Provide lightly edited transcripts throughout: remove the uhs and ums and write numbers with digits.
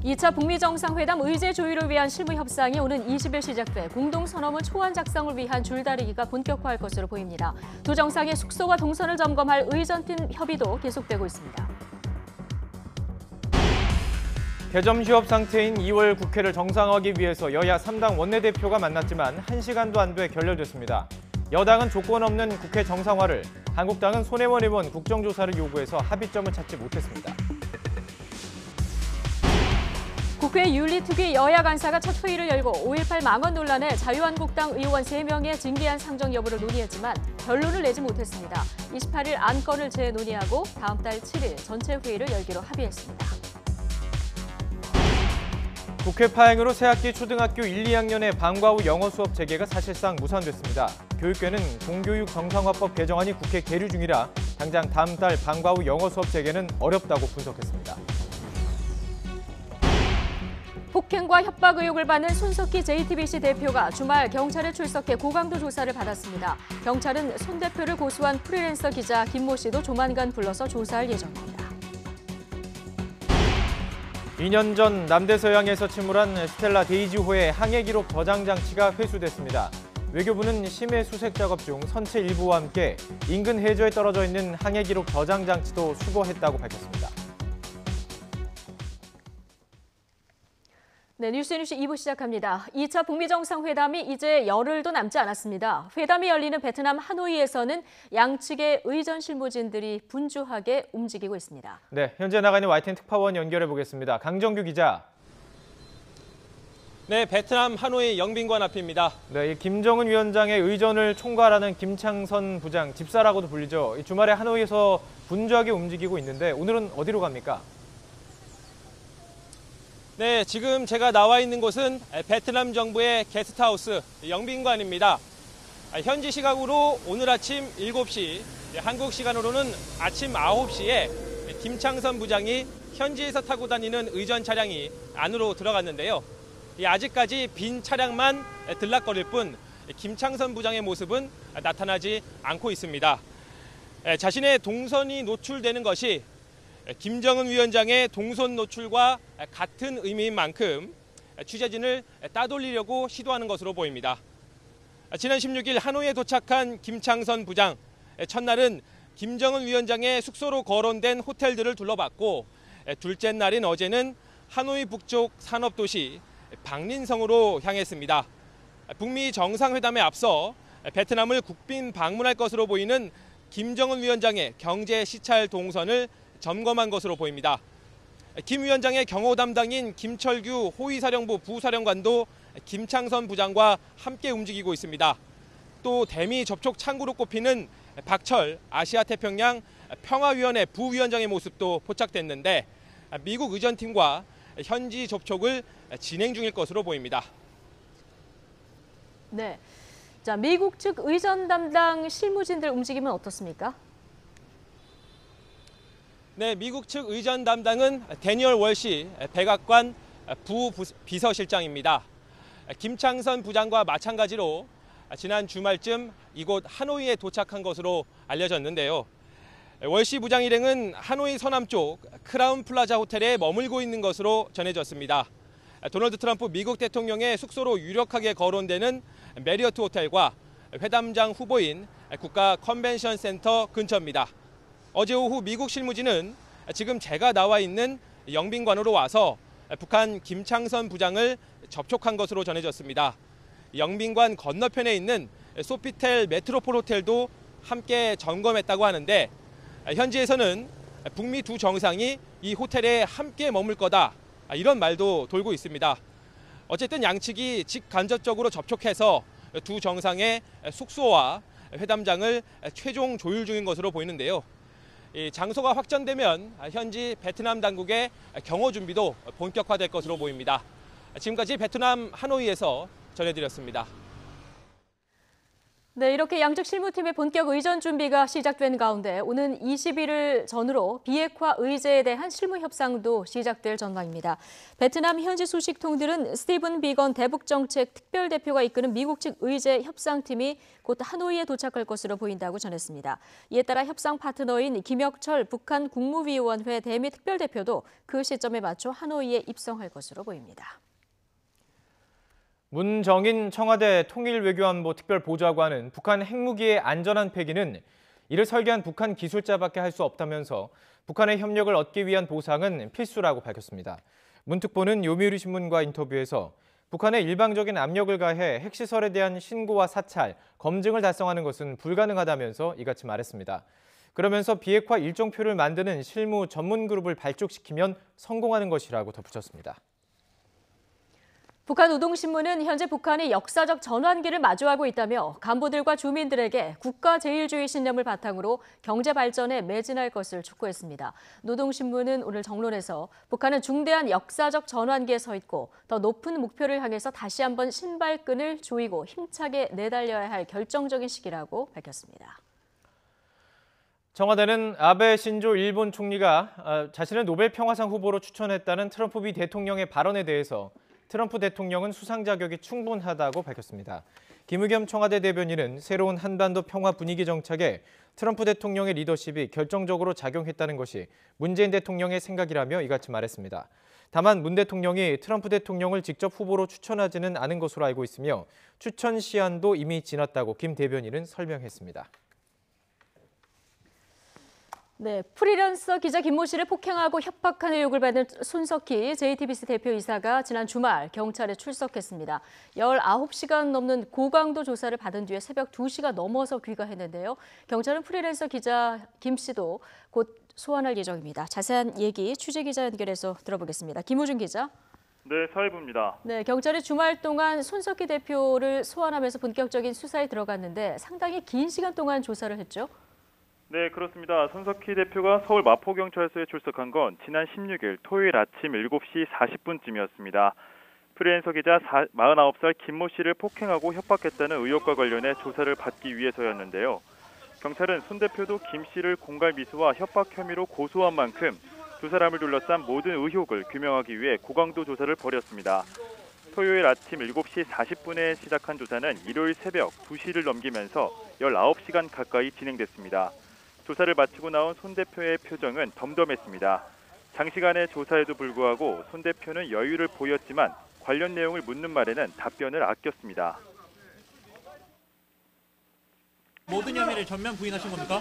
2차 북미 정상회담 의제 조율을 위한 실무 협상이 오는 20일 시작돼 공동선언문 초안 작성을 위한 줄다리기가 본격화할 것으로 보입니다. 두 정상의 숙소와 동선을 점검할 의전팀 협의도 계속되고 있습니다. 개점 휴업 상태인 2월 국회를 정상화하기 위해서 여야 3당 원내대표가 만났지만 1시간도 안 돼 결렬됐습니다. 여당은 조건 없는 국회 정상화를, 한국당은 손혜원 의원 국정조사를 요구해서 합의점을 찾지 못했습니다. 국회 윤리특위 여야 간사가 첫 회의를 열고 5.18 망언 논란에 자유한국당 의원 3명의 징계안 상정 여부를 논의했지만 결론을 내지 못했습니다. 28일 안건을 재논의하고 다음 달 7일 전체 회의를 열기로 합의했습니다. 국회 파행으로 새학기 초등학교 1, 2학년의 방과 후 영어 수업 재개가 사실상 무산됐습니다. 교육계는 공교육 정상화법 개정안이 국회 계류 중이라 당장 다음 달 방과 후 영어 수업 재개는 어렵다고 분석했습니다. 폭행과 협박 의혹을 받는 손석희 JTBC 대표가 주말 경찰에 출석해 고강도 조사를 받았습니다. 경찰은 손 대표를 고소한 프리랜서 기자 김모 씨도 조만간 불러서 조사할 예정입니다. 2년 전 남대서양에서 침몰한 스텔라 데이지호의 항해 기록 저장 장치가 회수됐습니다. 외교부는 심해 수색 작업 중 선체 일부와 함께 인근 해저에 떨어져 있는 항해 기록 저장 장치도 수거했다고 밝혔습니다. 네, 뉴스뉴스 2부 시작합니다. 2차 북미 정상회담이 이제 열흘도 남지 않았습니다. 회담이 열리는 베트남 하노이에서는 양측의 의전 실무진들이 분주하게 움직이고 있습니다. 네, 현재 나가 있는 YTN 특파원 연결해 보겠습니다. 강정규 기자. 네, 베트남 하노이 영빈관 앞입니다. 네, 김정은 위원장의 의전을 총괄하는 김창선 부장, 집사라고도 불리죠. 주말에 하노이에서 분주하게 움직이고 있는데 오늘은 어디로 갑니까? 네, 지금 제가 나와 있는 곳은 베트남 정부의 게스트하우스 영빈관입니다. 현지 시각으로 오늘 아침 7시, 한국 시간으로는 아침 9시에 김창선 부장이 현지에서 타고 다니는 의전 차량이 안으로 들어갔는데요. 아직까지 빈 차량만 들락거릴 뿐 김창선 부장의 모습은 나타나지 않고 있습니다. 자신의 동선이 노출되는 것이 김정은 위원장의 동선 노출과 같은 의미인 만큼 취재진을 따돌리려고 시도하는 것으로 보입니다. 지난 16일 하노이에 도착한 김창선 부장, 첫날은 김정은 위원장의 숙소로 거론된 호텔들을 둘러봤고 둘째 날인 어제는 하노이 북쪽 산업도시 박린성으로 향했습니다. 북미 정상회담에 앞서 베트남을 국빈 방문할 것으로 보이는 김정은 위원장의 경제 시찰 동선을 점검한 것으로 보입니다. 김 위원장의 경호 담당인 김철규 호위사령부 부사령관도 김창선 부장과 함께 움직이고 있습니다. 또 대미 접촉 창구로 꼽히는 박철 아시아태평양 평화위원회 부위원장의 모습도 포착됐는데 미국 의전팀과 현지 접촉을 진행 중일 것으로 보입니다. 네, 자, 미국 측 의전 담당 실무진들 움직임은 어떻습니까? 네, 미국 측 의전 담당은 데니얼 월시 백악관 부비서실장입니다. 김창선 부장과 마찬가지로 지난 주말쯤 이곳 하노이에 도착한 것으로 알려졌는데요. 월시 부장 일행은 하노이 서남쪽 크라운 플라자 호텔에 머물고 있는 것으로 전해졌습니다. 도널드 트럼프 미국 대통령의 숙소로 유력하게 거론되는 메리어트 호텔과 회담장 후보인 국가 컨벤션 센터 근처입니다. 어제 오후 미국 실무진은 지금 제가 나와 있는 영빈관으로 와서 북한 김창선 부장을 접촉한 것으로 전해졌습니다. 영빈관 건너편에 있는 소피텔 메트로폴 호텔도 함께 점검했다고 하는데 현지에서는 북미 두 정상이 이 호텔에 함께 머물 거다, 이런 말도 돌고 있습니다. 어쨌든 양측이 직간접적으로 접촉해서 두 정상의 숙소와 회담장을 최종 조율 중인 것으로 보이는데요. 장소가 확정되면 현지 베트남 당국의 경호 준비도 본격화될 것으로 보입니다. 지금까지 베트남 하노이에서 전해드렸습니다. 네, 이렇게 양측 실무팀의 본격 의전 준비가 시작된 가운데 오는 21일 전후로 비핵화 의제에 대한 실무 협상도 시작될 전망입니다. 베트남 현지 소식통들은 스티븐 비건 대북정책 특별대표가 이끄는 미국 측 의제 협상팀이 곧 하노이에 도착할 것으로 보인다고 전했습니다. 이에 따라 협상 파트너인 김혁철 북한 국무위원회 대미 특별대표도 그 시점에 맞춰 하노이에 입성할 것으로 보입니다. 문정인 청와대 통일외교안보 특별보좌관은 북한 핵무기의 안전한 폐기는 이를 설계한 북한 기술자밖에 할 수 없다면서 북한의 협력을 얻기 위한 보상은 필수라고 밝혔습니다. 문 특보는 요미우리 신문과 인터뷰에서 북한에 일방적인 압력을 가해 핵시설에 대한 신고와 사찰, 검증을 달성하는 것은 불가능하다면서 이같이 말했습니다. 그러면서 비핵화 일정표를 만드는 실무 전문 그룹을 발족시키면 성공하는 것이라고 덧붙였습니다. 북한 우동신문은 현재 북한이 역사적 전환기를 마주하고 있다며 간부들과 주민들에게 국가제일주의 신념을 바탕으로 경제 발전에 매진할 것을 촉구했습니다. 노동신문은 오늘 정론에서 북한은 중대한 역사적 전환기에 서 있고 더 높은 목표를 향해서 다시 한번 신발끈을 조이고 힘차게 내달려야 할 결정적인 시기라고 밝혔습니다. 청와대는 아베 신조 일본 총리가 자신을 노벨 평화상 후보로 추천했다는 트럼프 미 대통령의 발언에 대해서 트럼프 대통령은 수상 자격이 충분하다고 밝혔습니다. 김의겸 청와대 대변인은 새로운 한반도 평화 분위기 정착에 트럼프 대통령의 리더십이 결정적으로 작용했다는 것이 문재인 대통령의 생각이라며 이같이 말했습니다. 다만 문 대통령이 트럼프 대통령을 직접 후보로 추천하지는 않은 것으로 알고 있으며 추천 시한도 이미 지났다고 김 대변인은 설명했습니다. 네, 프리랜서 기자 김모 씨를 폭행하고 협박한 의혹을 받는 손석희 JTBC 대표이사가 지난 주말 경찰에 출석했습니다. 19시간 넘는 고강도 조사를 받은 뒤에 새벽 2시가 넘어서 귀가했는데요. 경찰은 프리랜서 기자 김 씨도 곧 소환할 예정입니다. 자세한 얘기 취재 기자 연결해서 들어보겠습니다. 김호준 기자. 네, 사회부입니다. 네, 경찰이 주말 동안 손석희 대표를 소환하면서 본격적인 수사에 들어갔는데 상당히 긴 시간 동안 조사를 했죠? 네, 그렇습니다. 손석희 대표가 서울 마포경찰서에 출석한 건 지난 16일 토요일 아침 7시 40분쯤이었습니다. 프리랜서 기자 49살 김모 씨를 폭행하고 협박했다는 의혹과 관련해 조사를 받기 위해서였는데요. 경찰은 손 대표도 김 씨를 공갈 미수와 협박 혐의로 고소한 만큼 두 사람을 둘러싼 모든 의혹을 규명하기 위해 고강도 조사를 벌였습니다. 토요일 아침 7시 40분에 시작한 조사는 일요일 새벽 2시를 넘기면서 19시간 가까이 진행됐습니다. 조사를 마치고 나온 손 대표의 표정은 덤덤했습니다. 장시간의 조사에도 불구하고 손 대표는 여유를 보였지만 관련 내용을 묻는 말에는 답변을 아꼈습니다. 모든 혐의를 전면 부인하신 겁니까?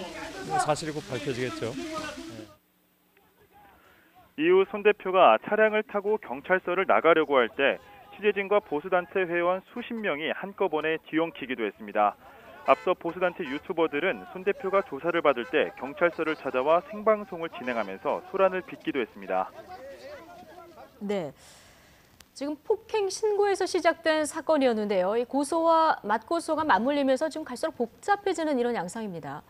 사실이 곧 밝혀지겠죠. 이후 손 대표가 차량을 타고 경찰서를 나가려고 할 때 취재진과 보수단체 회원 수십 명이 한꺼번에 뒤엉키기도 했습니다. 앞서 보수단체 유튜버들은 손 대표가 조사를 받을 때 경찰서를 찾아와 생방송을 진행하면서 소란을 빚기도 했습니다. 네, 지금 폭행 신고에서 시작된 사건이었는데요. 이 고소와 맞고소가 맞물리면서 지금 갈수록 복잡해지는 이런 양상입니다.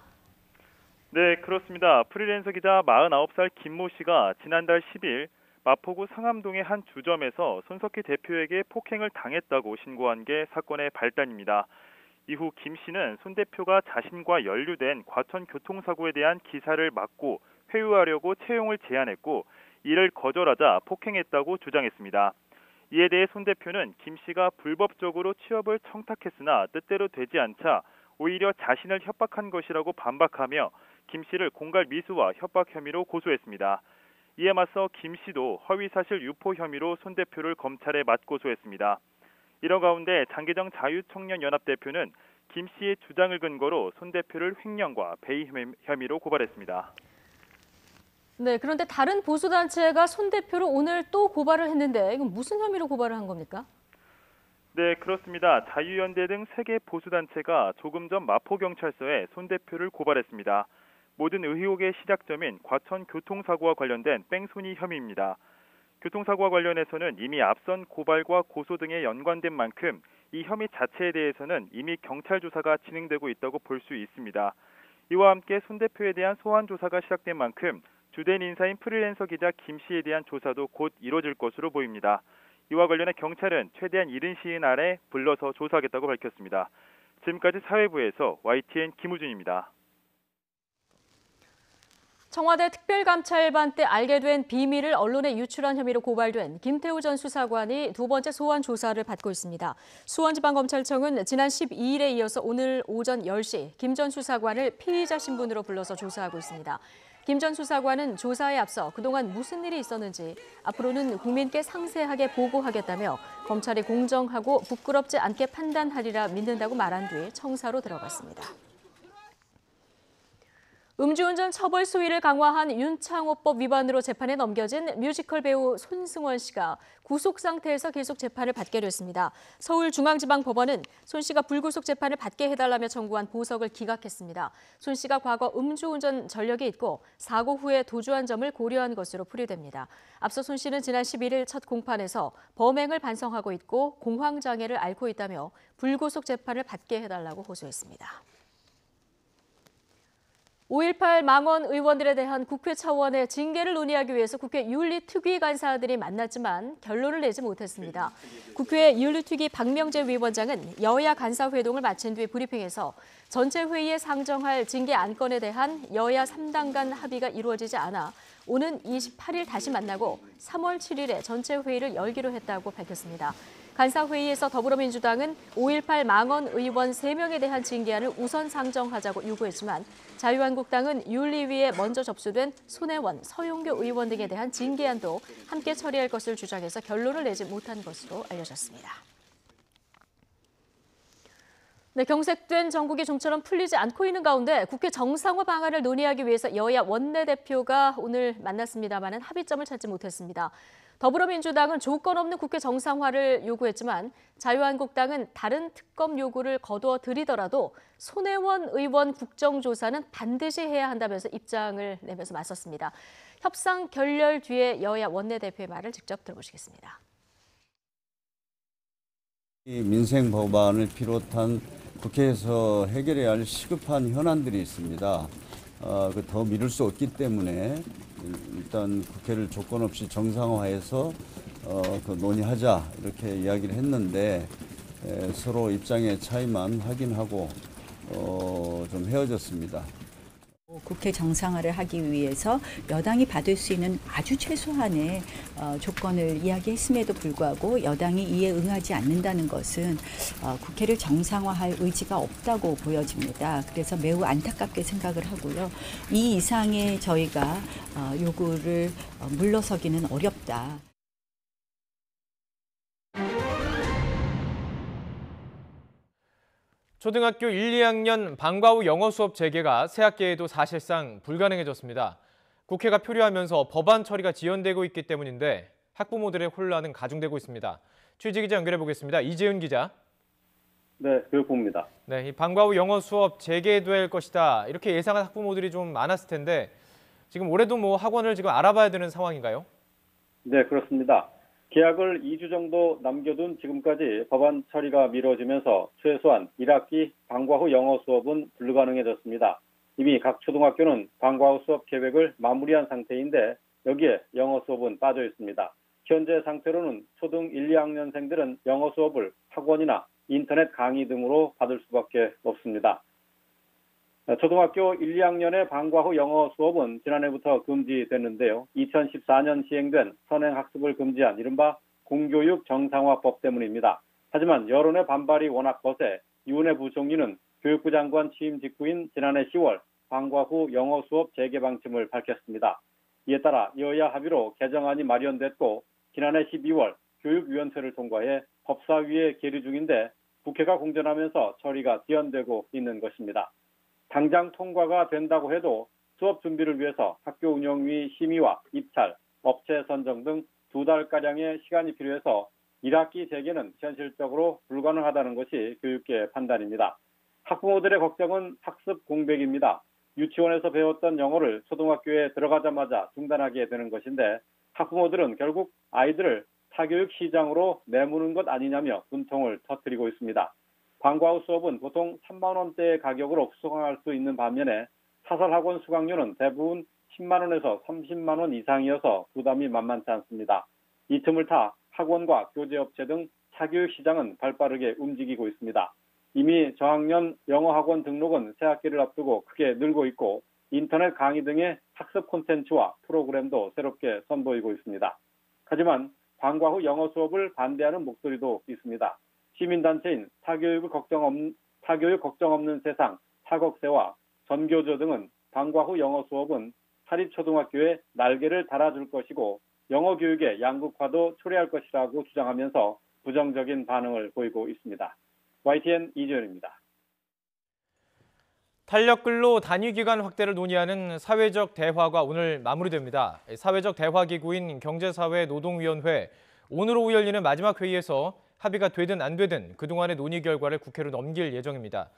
네, 그렇습니다. 프리랜서 기자 49살 김모 씨가 지난달 10일 마포구 상암동의 한 주점에서 손석희 대표에게 폭행을 당했다고 신고한 게 사건의 발단입니다. 이후 김 씨는 손 대표가 자신과 연루된 과천 교통사고에 대한 기사를 막고 회유하려고 채용을 제안했고 이를 거절하자 폭행했다고 주장했습니다. 이에 대해 손 대표는 김 씨가 불법적으로 취업을 청탁했으나 뜻대로 되지 않자 오히려 자신을 협박한 것이라고 반박하며 김 씨를 공갈 미수와 협박 혐의로 고소했습니다. 이에 맞서 김 씨도 허위사실 유포 혐의로 손 대표를 검찰에 맞고소했습니다. 이런 가운데 장기정 자유청년연합 대표는 김 씨의 주장을 근거로 손 대표를 횡령과 배임 혐의로 고발했습니다. 네, 그런데 다른 보수단체가 손 대표를 오늘 또 고발을 했는데 이건 무슨 혐의로 고발을 한 겁니까? 네, 그렇습니다. 자유연대 등 3개 보수단체가 조금 전 마포경찰서에 손 대표를 고발했습니다. 모든 의혹의 시작점인 과천 교통사고와 관련된 뺑소니 혐의입니다. 교통사고와 관련해서는 이미 앞선 고발과 고소 등에 연관된 만큼 이 혐의 자체에 대해서는 이미 경찰 조사가 진행되고 있다고 볼 수 있습니다. 이와 함께 손 대표에 대한 소환 조사가 시작된 만큼 주된 인사인 프리랜서 기자 김 씨에 대한 조사도 곧 이뤄질 것으로 보입니다. 이와 관련해 경찰은 최대한 이른 시일 안에 불러서 조사하겠다고 밝혔습니다. 지금까지 사회부에서 YTN 김우준입니다. 청와대 특별감찰반 때 알게 된 비밀을 언론에 유출한 혐의로 고발된 김태우 전 수사관이 두 번째 소환 조사를 받고 있습니다. 수원지방검찰청은 지난 12일에 이어서 오늘 오전 10시 김 전 수사관을 피의자 신분으로 불러서 조사하고 있습니다. 김 전 수사관은 조사에 앞서 그동안 무슨 일이 있었는지 앞으로는 국민께 상세하게 보고하겠다며 검찰이 공정하고 부끄럽지 않게 판단하리라 믿는다고 말한 뒤 청사로 들어갔습니다. 음주운전 처벌 수위를 강화한 윤창호법 위반으로 재판에 넘겨진 뮤지컬 배우 손승원 씨가 구속 상태에서 계속 재판을 받게 됐습니다. 서울중앙지방법원은 손 씨가 불구속 재판을 받게 해달라며 청구한 보석을 기각했습니다. 손 씨가 과거 음주운전 전력이 있고 사고 후에 도주한 점을 고려한 것으로 풀이됩니다. 앞서 손 씨는 지난 11일 첫 공판에서 범행을 반성하고 있고 공황장애를 앓고 있다며 불구속 재판을 받게 해달라고 호소했습니다. 5.18 망언 의원들에 대한 국회 차원의 징계를 논의하기 위해서 국회 윤리특위 간사들이 만났지만 결론을 내지 못했습니다. 국회 윤리특위 박명재 위원장은 여야 간사회동을 마친 뒤 브리핑에서 전체 회의에 상정할 징계 안건에 대한 여야 3당 간 합의가 이루어지지 않아 오는 28일 다시 만나고 3월 7일에 전체 회의를 열기로 했다고 밝혔습니다. 간사회의에서 더불어민주당은 5.18 망언 의원 3명에 대한 징계안을 우선 상정하자고 요구했지만 자유한국당은 윤리위에 먼저 접수된 손혜원, 서용교 의원 등에 대한 징계안도 함께 처리할 것을 주장해서 결론을 내지 못한 것으로 알려졌습니다. 네, 경색된 전국이 좀처럼 풀리지 않고 있는 가운데 국회 정상화 방안을 논의하기 위해서 여야 원내대표가 오늘 만났습니다마는 합의점을 찾지 못했습니다. 더불어민주당은 조건 없는 국회 정상화를 요구했지만 자유한국당은 다른 특검 요구를 거두어 들이더라도 손혜원 의원 국정조사는 반드시 해야 한다면서 입장을 내면서 맞섰습니다. 협상 결렬 뒤에 여야 원내대표의 말을 직접 들어보시겠습니다. 이 민생 법안을 비롯한 국회에서 해결해야 할 시급한 현안들이 있습니다. 더 미룰 수 없기 때문에 일단 국회를 조건 없이 정상화해서 논의하자 이렇게 이야기를 했는데 서로 입장의 차이만 확인하고 좀 헤어졌습니다. 국회 정상화를 하기 위해서 여당이 받을 수 있는 아주 최소한의 조건을 이야기했음에도 불구하고 여당이 이에 응하지 않는다는 것은 국회를 정상화할 의지가 없다고 보여집니다. 그래서 매우 안타깝게 생각을 하고요. 이 이상의 저희가 요구를 물러서기는 어렵다. 초등학교 1, 2학년 방과 후 영어 수업 재개가 새학기에도 사실상 불가능해졌습니다. 국회가 표류하면서 법안 처리가 지연되고 있기 때문인데 학부모들의 혼란은 가중되고 있습니다. 취재기자 연결해 보겠습니다. 이재훈 기자. 네, 교육부입니다. 네, 이 방과 후 영어 수업 재개될 것이다 이렇게 예상한 학부모들이 좀 많았을 텐데 지금 올해도 학원을 지금 알아봐야 되는 상황인가요? 네, 그렇습니다. 계약을 2주 정도 남겨둔 지금까지 법안 처리가 미뤄지면서 최소한 1학기 방과 후 영어 수업은 불가능해졌습니다. 이미 각 초등학교는 방과 후 수업 계획을 마무리한 상태인데 여기에 영어 수업은 빠져 있습니다. 현재 상태로는 초등 1, 2학년생들은 영어 수업을 학원이나 인터넷 강의 등으로 받을 수밖에 없습니다. 초등학교 1, 2학년의 방과 후 영어 수업은 지난해부터 금지됐는데요. 2014년 시행된 선행학습을 금지한 이른바 공교육 정상화법 때문입니다. 하지만 여론의 반발이 워낙 거세 유은혜 부총리는 교육부 장관 취임 직후인 지난해 10월 방과 후 영어 수업 재개 방침을 밝혔습니다. 이에 따라 여야 합의로 개정안이 마련됐고 지난해 12월 교육위원회를 통과해 법사위에 계류 중인데 국회가 공전하면서 처리가 지연되고 있는 것입니다. 당장 통과가 된다고 해도 수업 준비를 위해서 학교 운영위 심의와 입찰, 업체 선정 등 2달가량의 시간이 필요해서 1학기 재개는 현실적으로 불가능하다는 것이 교육계 판단입니다. 학부모들의 걱정은 학습 공백입니다. 유치원에서 배웠던 영어를 초등학교에 들어가자마자 중단하게 되는 것인데 학부모들은 결국 아이들을 사교육 시장으로 내모는 것 아니냐며 분통을 터뜨리고 있습니다. 방과 후 수업은 보통 3만 원대의 가격으로 수강할 수 있는 반면에 사설학원 수강료는 대부분 10만 원에서 30만 원 이상이어서 부담이 만만치 않습니다. 이 틈을 타 학원과 교재업체 등 사교육 시장은 발빠르게 움직이고 있습니다. 이미 저학년 영어학원 등록은 새학기를 앞두고 크게 늘고 있고 인터넷 강의 등의 학습 콘텐츠와 프로그램도 새롭게 선보이고 있습니다. 하지만 방과 후 영어 수업을 반대하는 목소리도 있습니다. 시민단체인 사교육 걱정 없는 세상, 사걱세와 전교조 등은 방과 후 영어 수업은 사립초등학교에 날개를 달아줄 것이고 영어 교육의 양극화도 초래할 것이라고 주장하면서 부정적인 반응을 보이고 있습니다. YTN 이주연입니다. 탄력근로 단위기간 확대를 논의하는 사회적 대화가 오늘 마무리됩니다. 사회적 대화기구인 경제사회노동위원회 오늘 오후 열리는 마지막 회의에서 합의가 되든 안 되든 그동안의 논의 결과를 국회로 넘길 예정입니다.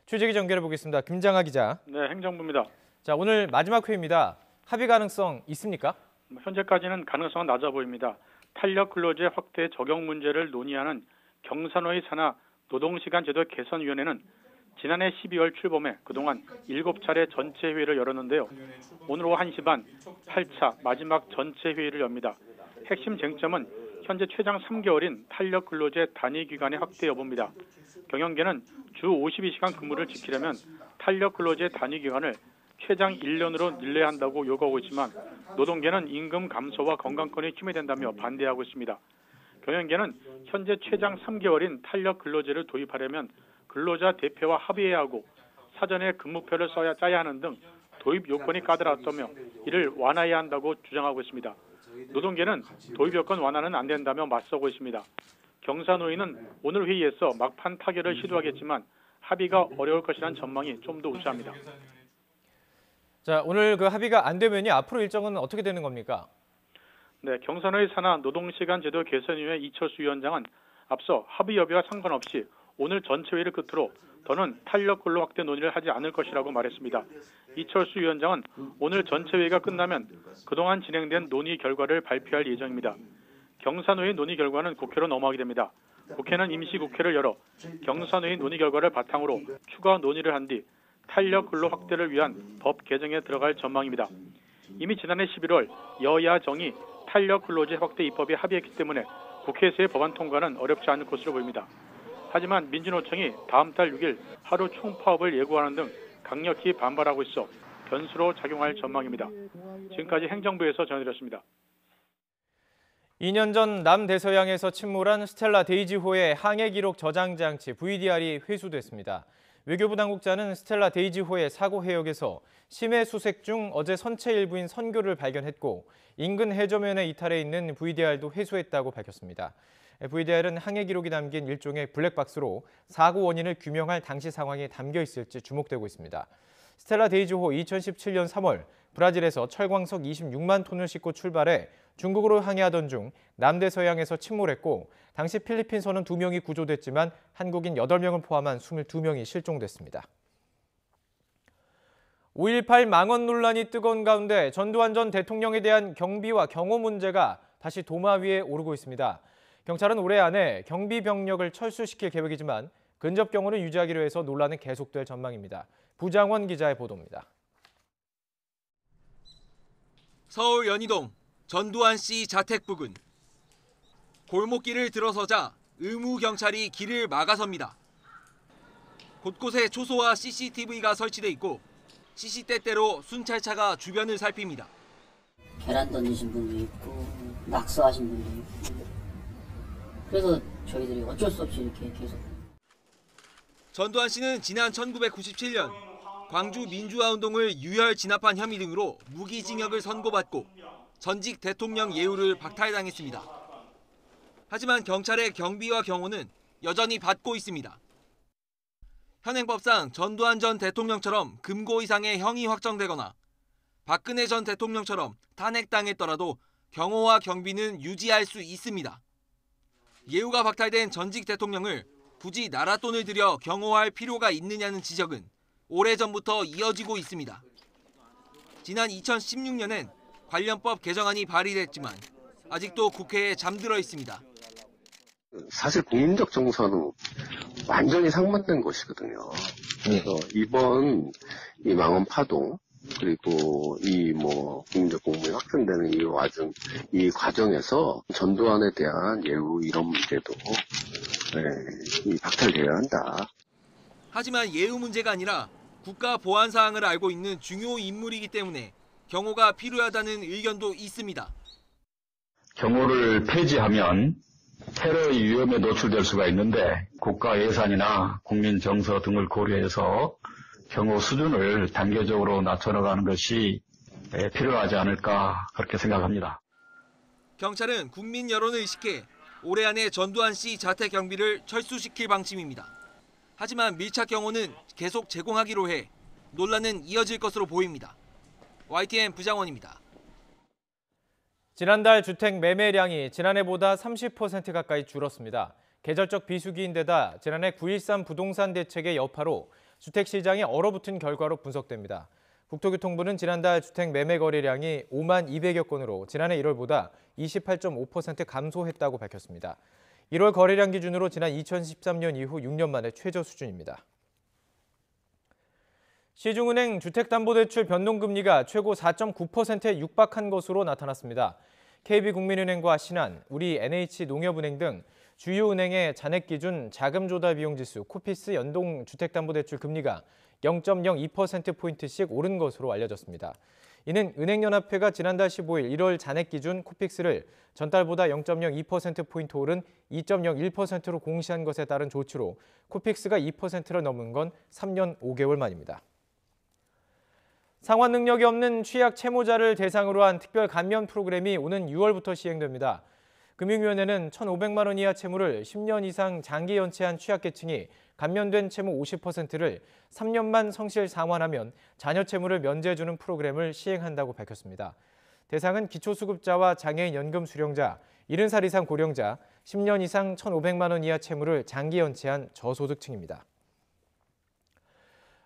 취재기 전개를 보겠습니다. 김장하 기자. 네, 행정부입니다. 자, 오늘 마지막 회의입니다. 합의 가능성 있습니까? 현재까지는 가능성은 낮아 보입니다. 탄력근로제 확대 적용 문제를 논의하는 경산호의 산하 노동시간제도 개선위원회는 지난해 12월 출범해 그동안 7차례 전체 회의를 열었는데요. 오늘 오후 1시 반 8차 마지막 전체 회의를 엽니다. 핵심 쟁점은 현재 최장 3개월인 탄력근로제 단위기간의 확대 여부입니다. 경영계는 주 52시간 근무를 지키려면 탄력근로제 단위기간을 최장 1년으로 늘려야 한다고 요구하고 있지만 노동계는 임금 감소와 건강권이 침해된다며 반대하고 있습니다. 경영계는 현재 최장 3개월인 탄력근로제를 도입하려면 근로자 대표와 합의해야 하고 사전에 근무표를 짜야 하는 등 도입 요건이 까다롭다며 이를 완화해야 한다고 주장하고 있습니다. 노동계는 도입 요건 완화는 안 된다며 맞서고 있습니다. 경사노위는 오늘 회의에서 막판 타결을 시도하겠지만 합의가 어려울 것이라는 전망이 좀 더 우세합니다. 자, 오늘 그 합의가 안 되면요 앞으로 일정은 어떻게 되는 겁니까? 네, 경산호의 산하 노동시간제도 개선위원회 이철수 위원장은 앞서 합의 여부와 상관없이 오늘 전체 회의를 끝으로 더는 탄력근로 확대 논의를 하지 않을 것이라고 말했습니다. 이철수 위원장은 오늘 전체 회의가 끝나면 그동안 진행된 논의 결과를 발표할 예정입니다. 경산호의 논의 결과는 국회로 넘어가게 됩니다. 국회는 임시국회를 열어 경산호의 논의 결과를 바탕으로 추가 논의를 한 뒤 탄력근로 확대를 위한 법 개정에 들어갈 전망입니다. 이미 지난해 11월 여야 정의 탄력근로제 확대 입법에 합의했기 때문에 국회에서의 법안 통과는 어렵지 않을 것으로 보입니다. 하지만 민주노총이 다음 달 6일 하루 총파업을 예고하는 등 강력히 반발하고 있어 변수로 작용할 전망입니다. 지금까지 행정부에서 전해드렸습니다. 2년 전 남대서양에서 침몰한 스텔라 데이지호의 항해 기록 저장 장치 VDR이 회수됐습니다. 외교부 당국자는 스텔라 데이지호의 사고 해역에서 심해 수색 중 어제 선체 일부인 선교를 발견했고 인근 해저면에 이탈해 있는 VDR도 회수했다고 밝혔습니다. VDR은 항해 기록이 담긴 일종의 블랙박스로 사고 원인을 규명할 당시 상황이 담겨 있을지 주목되고 있습니다. 스텔라 데이지호 2017년 3월 브라질에서 철광석 26만 톤을 싣고 출발해 중국으로 항해하던 중 남대서양에서 침몰했고 당시 필리핀 선원 2명이 구조됐지만 한국인 8명을 포함한 22명이 실종됐습니다. 5.18 망언 논란이 뜨거운 가운데 전두환 전 대통령에 대한 경비와 경호 문제가 다시 도마 위에 오르고 있습니다. 경찰은 올해 안에 경비 병력을 철수시킬 계획이지만 근접 경호를 유지하기로 해서 논란은 계속될 전망입니다. 부장원 기자의 보도입니다. 서울 연희동 전두환 씨 자택 부근. 골목길을 들어서자 의무 경찰이 길을 막아섭니다. 곳곳에 초소와 CCTV가 설치돼 있고 시시때때로 순찰차가 주변을 살핍니다. 계란 던지신 분도 있고 낙서하신 분도 있고 그래서 저희들이 어쩔 수 없이 이렇게 계속. 전두환 씨는 지난 1997년 광주 민주화운동을 유혈 진압한 혐의 등으로 무기징역을 선고받고 전직 대통령 예우를 박탈당했습니다. 하지만 경찰의 경비와 경호는 여전히 받고 있습니다. 현행법상 전두환 전 대통령처럼 금고 이상의 형이 확정되거나 박근혜 전 대통령처럼 탄핵당했더라도 경호와 경비는 유지할 수 있습니다. 예우가 박탈된 전직 대통령을 굳이 나라 돈을 들여 경호할 필요가 있느냐는 지적은 오래전부터 이어지고 있습니다. 지난 2016년엔 관련법 개정안이 발의됐지만 아직도 국회에 잠들어 있습니다. 사실 국민적 정서는 완전히 상반된 것이거든요. 그래서 이번 이 망언 파동 그리고 이 국민적 공분이 확산되는 이 과정에서 전두환에 대한 예우 이런 문제도 이 박탈되어야 한다. 하지만 예우 문제가 아니라 국가 보안 사항을 알고 있는 중요 인물이기 때문에 경호가 필요하다는 의견도 있습니다. 경호를 폐지하면 테러의 위험에 노출될 수가 있는데 국가 예산이나 국민 정서 등을 고려해서 경호 수준을 단계적으로 낮춰나가는 것이 필요하지 않을까 그렇게 생각합니다. 경찰은 국민 여론을 의식해 올해 안에 전두환 씨 자택 경비를 철수시킬 방침입니다. 하지만 밀착 경호는 계속 제공하기로 해 논란은 이어질 것으로 보입니다. YTN 부장원입니다. 지난달 주택 매매량이 지난해보다 30% 가까이 줄었습니다. 계절적 비수기인데다 지난해 9.13 부동산 대책의 여파로 주택시장이 얼어붙은 결과로 분석됩니다. 국토교통부는 지난달 주택 매매 거래량이 5만 200여 건으로 지난해 1월보다 28.5% 감소했다고 밝혔습니다. 1월 거래량 기준으로 지난 2013년 이후 6년 만에 최저 수준입니다. 시중은행 주택담보대출 변동금리가 최고 4.9%에 육박한 것으로 나타났습니다. KB국민은행과 신한, 우리 NH농협은행 등 주요 은행의 잔액 기준 자금 조달 비용 지수 코피스 연동 주택담보대출 금리가 0.02%포인트씩 오른 것으로 알려졌습니다. 이는 은행연합회가 지난달 15일 1월 잔액 기준 코픽스를 전달보다 0.02%포인트 오른 2.01%로 공시한 것에 따른 조치로 코픽스가 2%를 넘은 건 3년 5개월 만입니다. 상환 능력이 없는 취약 채무자를 대상으로 한 특별 감면 프로그램이 오는 6월부터 시행됩니다. 금융위원회는 1,500만 원 이하 채무를 10년 이상 장기 연체한 취약계층이 감면된 채무 50%를 3년만 성실 상환하면 자녀 채무를 면제해주는 프로그램을 시행한다고 밝혔습니다. 대상은 기초수급자와 장애인 연금 수령자, 70살 이상 고령자, 10년 이상 1,500만 원 이하 채무를 장기 연체한 저소득층입니다.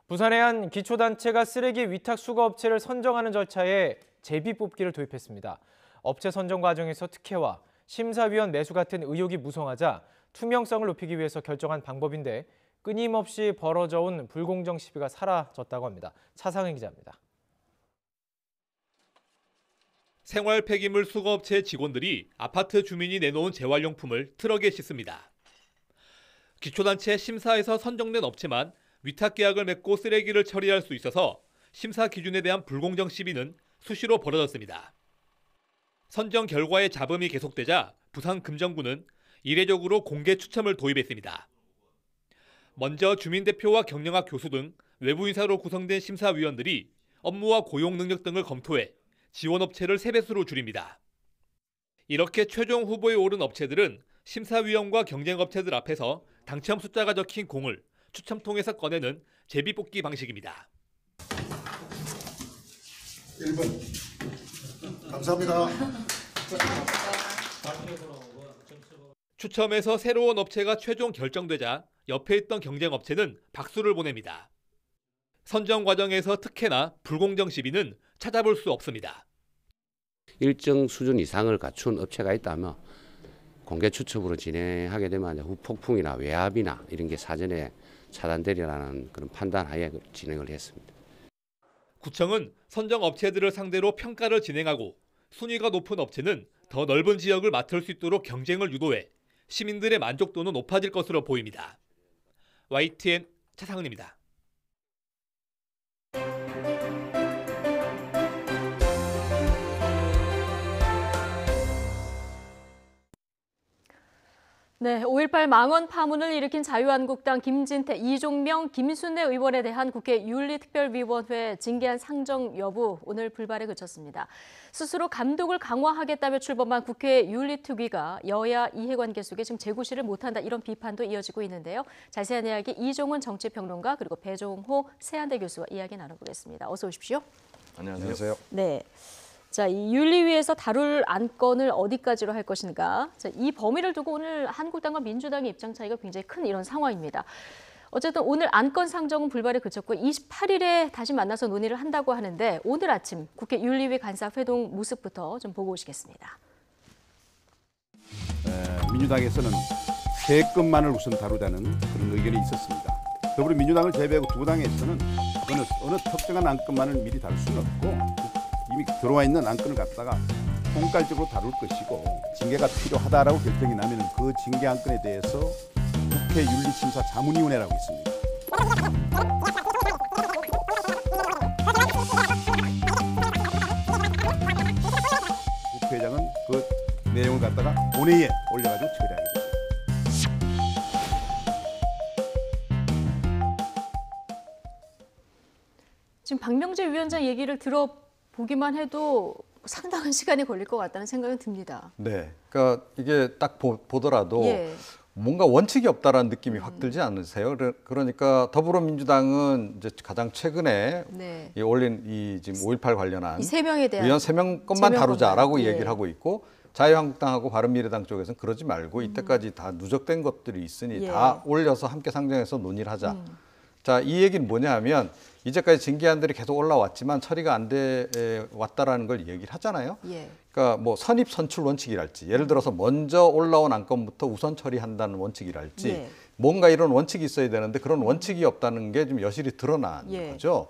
부산의 한 기초단체가 쓰레기 위탁 수거업체를 선정하는 절차에 제비뽑기를 도입했습니다. 업체 선정 과정에서 특혜와 심사위원 매수 같은 의혹이 무성하자 투명성을 높이기 위해서 결정한 방법인데 끊임없이 벌어져온 불공정 시비가 사라졌다고 합니다. 차상은 기자입니다. 생활 폐기물 수거업체 직원들이 아파트 주민이 내놓은 재활용품을 트럭에 싣습니다. 기초단체 심사에서 선정된 업체만 위탁 계약을 맺고 쓰레기를 처리할 수 있어서 심사 기준에 대한 불공정 시비는 수시로 벌어졌습니다. 선정 결과의 잡음이 계속되자 부산금정구는 이례적으로 공개 추첨을 도입했습니다. 먼저 주민대표와 경영학 교수 등 외부 인사로 구성된 심사위원들이 업무와 고용 능력 등을 검토해 지원업체를 3배수로 줄입니다. 이렇게 최종 후보에 오른 업체들은 심사위원과 경쟁업체들 앞에서 당첨 숫자가 적힌 공을 추첨통에서 꺼내는 제비뽑기 방식입니다. 1번. 감사합니다. 추첨에서 새로운 업체가 최종 결정되자 옆에 있던 경쟁업체는 박수를 보냅니다. 선정 과정에서 특혜나 불공정 시비는 찾아볼 수 없습니다. 일정 수준 이상을 갖춘 업체가 있다면 공개 추첨으로 진행하게 되면 후폭풍이나 외압이나 이런 게 사전에 차단되리라는 그런 판단하에 진행을 했습니다. 구청은 선정 업체들을 상대로 평가를 진행하고 순위가 높은 업체는 더 넓은 지역을 맡을 수 있도록 경쟁을 유도해 시민들의 만족도는 높아질 것으로 보입니다. YTN 차상은입니다. 네, 5.18 망언 파문을 일으킨 자유한국당 김진태, 이종명, 김순례 의원에 대한 국회 윤리특별위원회 징계안 상정 여부 오늘 불발에 그쳤습니다. 스스로 감독을 강화하겠다며 출범한 국회 윤리특위가 여야 이해관계 속에 지금 재구시를 못한다 이런 비판도 이어지고 있는데요. 자세한 이야기 이종훈 정치평론가 그리고 배종호 세한대 교수와 이야기 나눠보겠습니다. 어서 오십시오. 안녕하세요. 네. 자, 이 윤리위에서 다룰 안건을 어디까지로 할 것인가. 자, 이 범위를 두고 오늘 한국당과 민주당의 입장 차이가 굉장히 큰 이런 상황입니다. 어쨌든 오늘 안건 상정은 불발에 그쳤고 28일에 다시 만나서 논의를 한다고 하는데 오늘 아침 국회 윤리위 간사 회동 모습부터 좀 보고 오시겠습니다. 민주당에서는 계획금만을 우선 다루자는 그런 의견이 있었습니다. 더불어민주당을 제외하고 두 당에서는 어느 특정한 안건만을 미리 다룰 수는 없고 이미 들어와 있는 안건을 갖다가 총괄적으로 다룰 것이고 징계가 필요하다라고 결정이 나면 그 징계 안건에 대해서 국회 윤리심사 자문위원회라고 있습니다. 국회의장은 그 내용을 갖다가 본회의에 올려가지고 처리하게 됩니다. 지금 박명재 위원장 얘기를 들어보기만 해도 상당한 시간이 걸릴 것 같다는 생각은 듭니다. 네, 그러니까 이게 딱 보더라도 예. 뭔가 원칙이 없다라는 느낌이 확 들지 않으세요? 그러니까 더불어민주당은 이제 가장 최근에 네. 올린 이 지금 5.18 관련한 이 3명에 대한 의원 3명 것만 다루자라고 예. 얘기를 하고 있고 자유한국당하고 바른미래당 쪽에서는 그러지 말고 이때까지 다 누적된 것들이 있으니 예. 다 올려서 함께 상정해서 논의를 하자. 자, 이 얘기는 뭐냐 하면 이제까지 징계안들이 계속 올라왔지만 처리가 안 돼 왔다라는 걸 얘기를 하잖아요. 예. 그러니까 뭐 선입 선출 원칙이랄지 예를 들어서 먼저 올라온 안건부터 우선 처리한다는 원칙이랄지 예. 뭔가 이런 원칙이 있어야 되는데 그런 원칙이 없다는 게 좀 여실히 드러난 예. 거죠.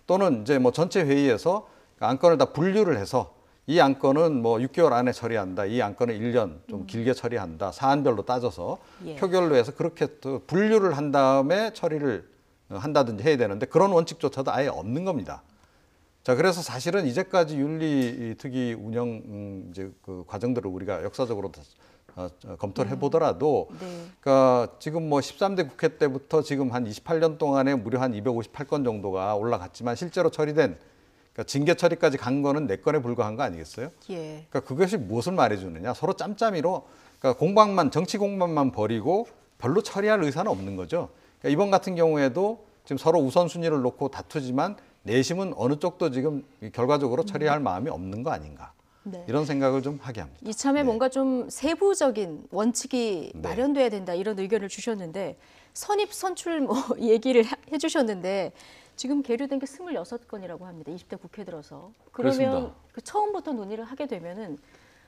또는 이제 뭐 전체 회의에서 안건을 다 분류를 해서 이 안건은 뭐 6개월 안에 처리한다. 이 안건은 1년 좀 길게 처리한다. 사안별로 따져서 예. 표결로 해서 그렇게 또 분류를 한 다음에 처리를 한다든지 해야 되는데 그런 원칙조차도 아예 없는 겁니다. 자, 그래서 사실은 이제까지 윤리특위 운영 이제 그 과정들을 우리가 역사적으로 검토를 해보더라도, 네. 그러니까 지금 뭐 13대 국회 때부터 지금 한 28년 동안에 무려 한 258건 정도가 올라갔지만 실제로 처리된, 그러니까 징계 처리까지 간 거는 4건에 불과한 거 아니겠어요? 예. 그러니까 그것이 무엇을 말해주느냐? 서로 짬짬이로, 그러니까 정치 공방만 벌이고 별로 처리할 의사는 없는 거죠. 그러니까 이번 같은 경우에도 지금 서로 우선순위를 놓고 다투지만 내심은 어느 쪽도 지금 결과적으로 처리할 마음이 없는 거 아닌가. 네. 이런 생각을 좀 하게 합니다. 이참에 뭔가 좀 세부적인 원칙이 네. 마련돼야 된다 이런 의견을 주셨는데 선입 선출 뭐 얘기를 해주셨는데 지금 계류된 게 26건이라고 합니다. 20대 국회 들어서. 그러면 그 처음부터 논의를 하게 되면은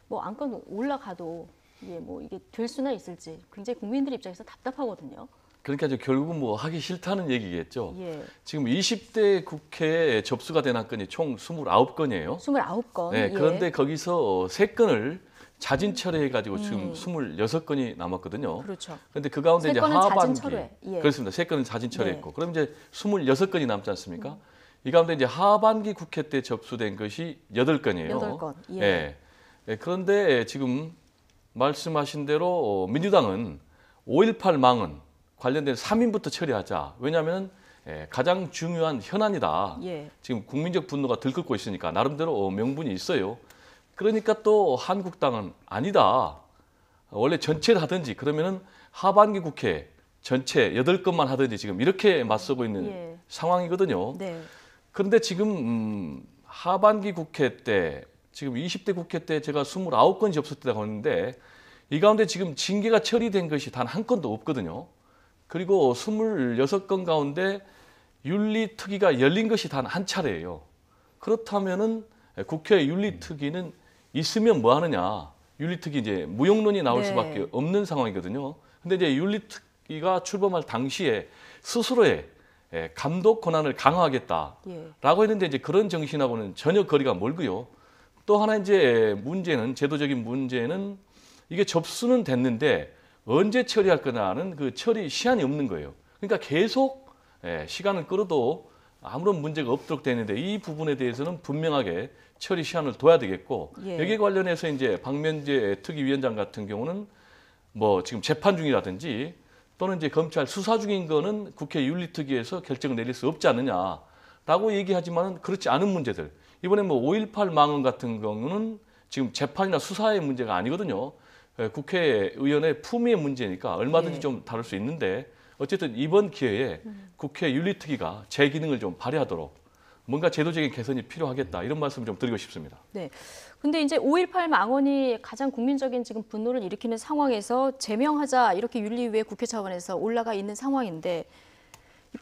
뭐 안건 올라가도 이게 뭐 이게 될 수나 있을지 굉장히 국민들 입장에서 답답하거든요. 그러니까 이제 결국 뭐 하기 싫다는 얘기겠죠. 예. 지금 20대 국회에 접수가 된 안건이 총 29건이에요. 29건. 네, 예. 그런데 거기서 3건을 자진 처리해가지고 지금 26건이 남았거든요. 그렇죠. 그런데 그 가운데 이제 3건은 하반기. 자진 철회. 예. 그렇습니다. 3건은 자진 처리했고. 네. 그럼 이제 26건이 남지 않습니까? 이 가운데 이제 하반기 국회 때 접수된 것이 8건이에요. 8건. 예. 예. 예, 그런데 지금 말씀하신 대로 민주당은 5.18 망언 관련된 3인부터 처리하자. 왜냐하면 가장 중요한 현안이다. 예. 지금 국민적 분노가 들끓고 있으니까 나름대로 명분이 있어요. 그러니까 또 한국당은 아니다. 원래 전체를 하든지 그러면은 하반기 국회 전체 8건만 하든지 지금 이렇게 맞서고 있는 예. 상황이거든요. 네. 그런데 지금 하반기 국회 때 지금 20대 국회 때 제가 29건 접수했다고 하는데 이 가운데 지금 징계가 처리된 것이 단 한 건도 없거든요. 그리고 26건 가운데 윤리특위가 열린 것이 단 한 차례예요. 그렇다면은 국회 윤리특위는 있으면 뭐 하느냐. 윤리특위 이제 무용론이 나올 네. 수밖에 없는 상황이거든요. 근데 이제 윤리특위가 출범할 당시에 스스로의 감독 권한을 강화하겠다라고 예. 했는데 이제 그런 정신하고는 전혀 거리가 멀고요. 또 하나 이제 문제는 제도적인 문제는 이게 접수는 됐는데 언제 처리할 거냐는 그 처리 시한이 없는 거예요. 그러니까 계속 시간을 끌어도 아무런 문제가 없도록 되는데 이 부분에 대해서는 분명하게 처리 시한을 둬야 되겠고 예. 여기에 관련해서 이제 박명재 특위위원장 같은 경우는 뭐 지금 재판 중이라든지 또는 이제 검찰 수사 중인 거는 국회 윤리특위에서 결정을 내릴 수 없지 않느냐라고 얘기하지만 그렇지 않은 문제들 이번에 뭐 5.18 망언 같은 경우는 지금 재판이나 수사의 문제가 아니거든요. 국회의원의 품위의 문제니까 얼마든지 예. 좀 다룰 수 있는데 어쨌든 이번 기회에 국회 윤리특위가 제 기능을 좀 발휘하도록 뭔가 제도적인 개선이 필요하겠다 이런 말씀 좀 드리고 싶습니다. 네. 근데 이제 5.18 망언이 가장 국민적인 지금 분노를 일으키는 상황에서 제명하자 이렇게 윤리위에 국회 차원에서 올라가 있는 상황인데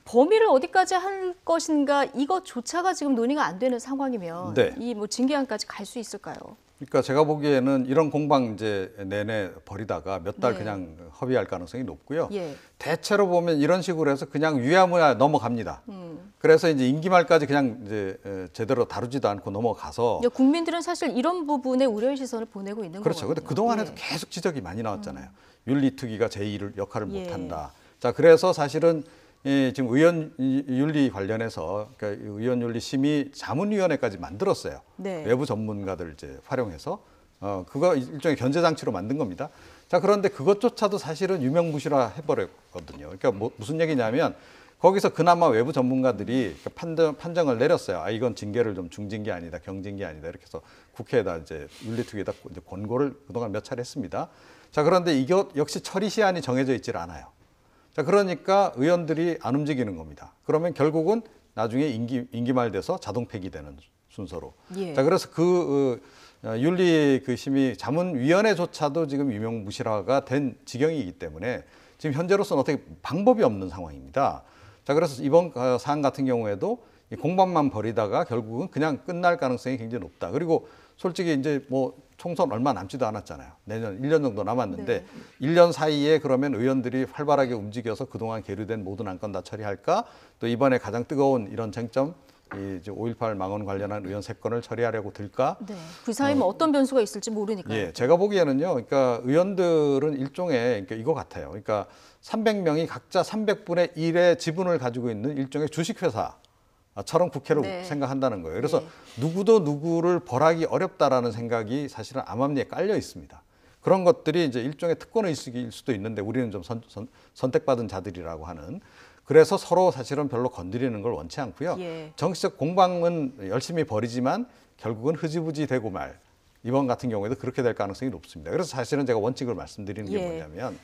범위를 어디까지 할 것인가 이것조차가 지금 논의가 안 되는 상황이면 네. 이 뭐 징계안까지 갈 수 있을까요? 그러니까 제가 보기에는 이런 공방 이제 내내 벌이다가 몇 달 네. 그냥 허비할 가능성이 높고요. 예. 대체로 보면 이런 식으로 해서 그냥 유야무야 넘어갑니다. 그래서 이제 임기 말까지 그냥 이제 제대로 다루지도 않고 넘어가서 국민들은 사실 이런 부분에 우려의 시선을 보내고 있는 그렇죠. 거거든요. 근데 그동안에도 계속 지적이 많이 나왔잖아요. 윤리특위가 제2를 역할을 예. 못한다. 자, 그래서 사실은 지금 의원 윤리 관련해서 그러니까 의원 윤리 심의 자문위원회까지 만들었어요. 네. 외부 전문가들 이제 활용해서 그거 일종의 견제 장치로 만든 겁니다. 자, 그런데 그것조차도 사실은 유명무실화 해버렸거든요. 그러니까 무슨 얘기냐면 거기서 그나마 외부 전문가들이 판정을 내렸어요. 아, 이건 징계를 좀 중징계 아니다, 경징계 아니다 이렇게 해서 국회에다 이제 윤리특위에다 이제 권고를 그동안 몇 차례 했습니다. 자, 그런데 이것 역시 처리 시한이 정해져 있질 않아요. 자, 그러니까 의원들이 안 움직이는 겁니다. 그러면 결국은 나중에 임기 말 돼서 자동 폐기되는 순서로. 예. 자, 그래서 윤리 심의 자문위원회조차도 지금 유명무실화가 된 지경이기 때문에 지금 현재로서는 어떻게 방법이 없는 상황입니다. 자, 그래서 이번 사안 같은 경우에도 공방만 벌이다가 결국은 그냥 끝날 가능성이 굉장히 높다. 그리고 솔직히 이제 뭐 총선 얼마 남지도 않았잖아요. 내년 1년 정도 남았는데 네. 1년 사이에 그러면 의원들이 활발하게 움직여서 그동안 계류된 모든 안건 다 처리할까? 또 이번에 가장 뜨거운 이런 쟁점 이제 5.18 망언 관련한 의원 3건을 처리하려고 들까? 네. 그 사이에 어떤 변수가 있을지 모르니까요. 예, 제가 보기에는요. 그러니까 의원들은 일종의 그러니까 이거 같아요. 그러니까 300명이 각자 300분의 1의 지분을 가지고 있는 일종의 주식회사처럼 국회를 네. 생각한다는 거예요. 그래서 네. 누구도 누구를 벌하기 어렵다라는 생각이 사실은 암암리에 깔려 있습니다. 그런 것들이 이제 일종의 특권의식일 수도 있는데 우리는 좀 선택받은 자들이라고 하는. 그래서 서로 사실은 별로 건드리는 걸 원치 않고요. 예. 정치적 공방은 열심히 벌이지만 결국은 흐지부지 되고 말. 이번 같은 경우에도 그렇게 될 가능성이 높습니다. 그래서 사실은 제가 원칙을 말씀드리는 게 예. 뭐냐면,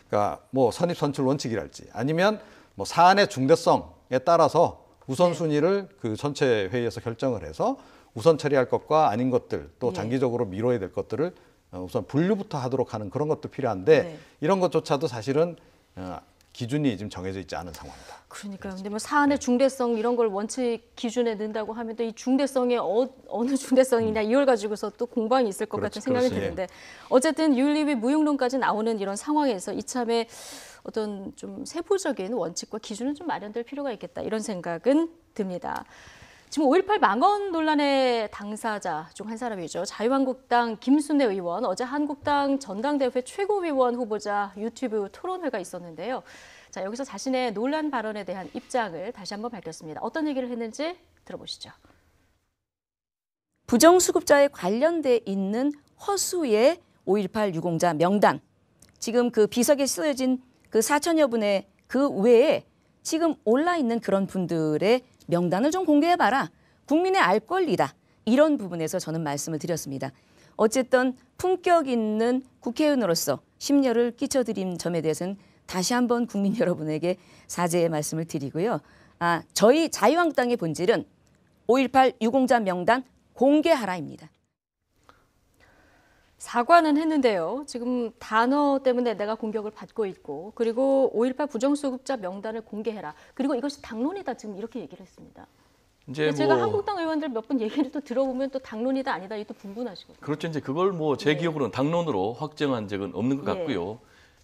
그러니까 뭐 선입 선출 원칙이랄지 아니면 뭐 사안의 중대성에 따라서 우선순위를 그 전체 회의에서 결정을 해서 우선 처리할 것과 아닌 것들 또 장기적으로 미뤄야 될 것들을 우선 분류부터 하도록 하는 그런 것도 필요한데 네. 이런 것조차도 사실은 기준이 지금 정해져 있지 않은 상황입니다. 그러니까요. 근데 뭐 사안의 중대성 이런 걸 원칙 기준에 넣는다고 하면 또 이 중대성이 어느 중대성이냐 이걸 가지고서 또 공방이 있을 것 같은 생각이 드는데 어쨌든 윤리위 무용론까지 나오는 이런 상황에서 이참에 어떤 좀 세부적인 원칙과 기준은 좀 마련될 필요가 있겠다 이런 생각은 듭니다. 지금 5.18 망언 논란의 당사자 중 한 사람이죠. 자유한국당 김순례 의원, 어제 한국당 전당대회 최고위원 후보자 유튜브 토론회가 있었는데요. 자, 여기서 자신의 논란 발언에 대한 입장을 다시 한번 밝혔습니다. 어떤 얘기를 했는지 들어보시죠. 부정수급자에 관련돼 있는 허수의 5.18 유공자 명단, 지금 그 비석에 쓰여진 그 4천여 분의 그 외에 지금 올라있는 그런 분들의 명단을 좀 공개해봐라. 국민의 알 권리다. 이런 부분에서 저는 말씀을 드렸습니다. 어쨌든 품격 있는 국회의원으로서 심려를 끼쳐드린 점에 대해서는 다시 한번 국민 여러분에게 사죄의 말씀을 드리고요. 저희 자유한국당의 본질은 5.18 유공자 명단 공개하라입니다. 사과는 했는데요. 지금 단어 때문에 내가 공격을 받고 있고 그리고 5.18 부정수급자 명단을 공개해라. 그리고 이것이 당론이다. 지금 이렇게 얘기를 했습니다. 이제 제가 한국당 의원들 몇 번 얘기를 또 들어보면 또 당론이다 아니다 이 또 분분하시거든요. 그렇죠. 이제 그걸 뭐 제 기억으로는 당론으로 확정한 적은 없는 것 같고요.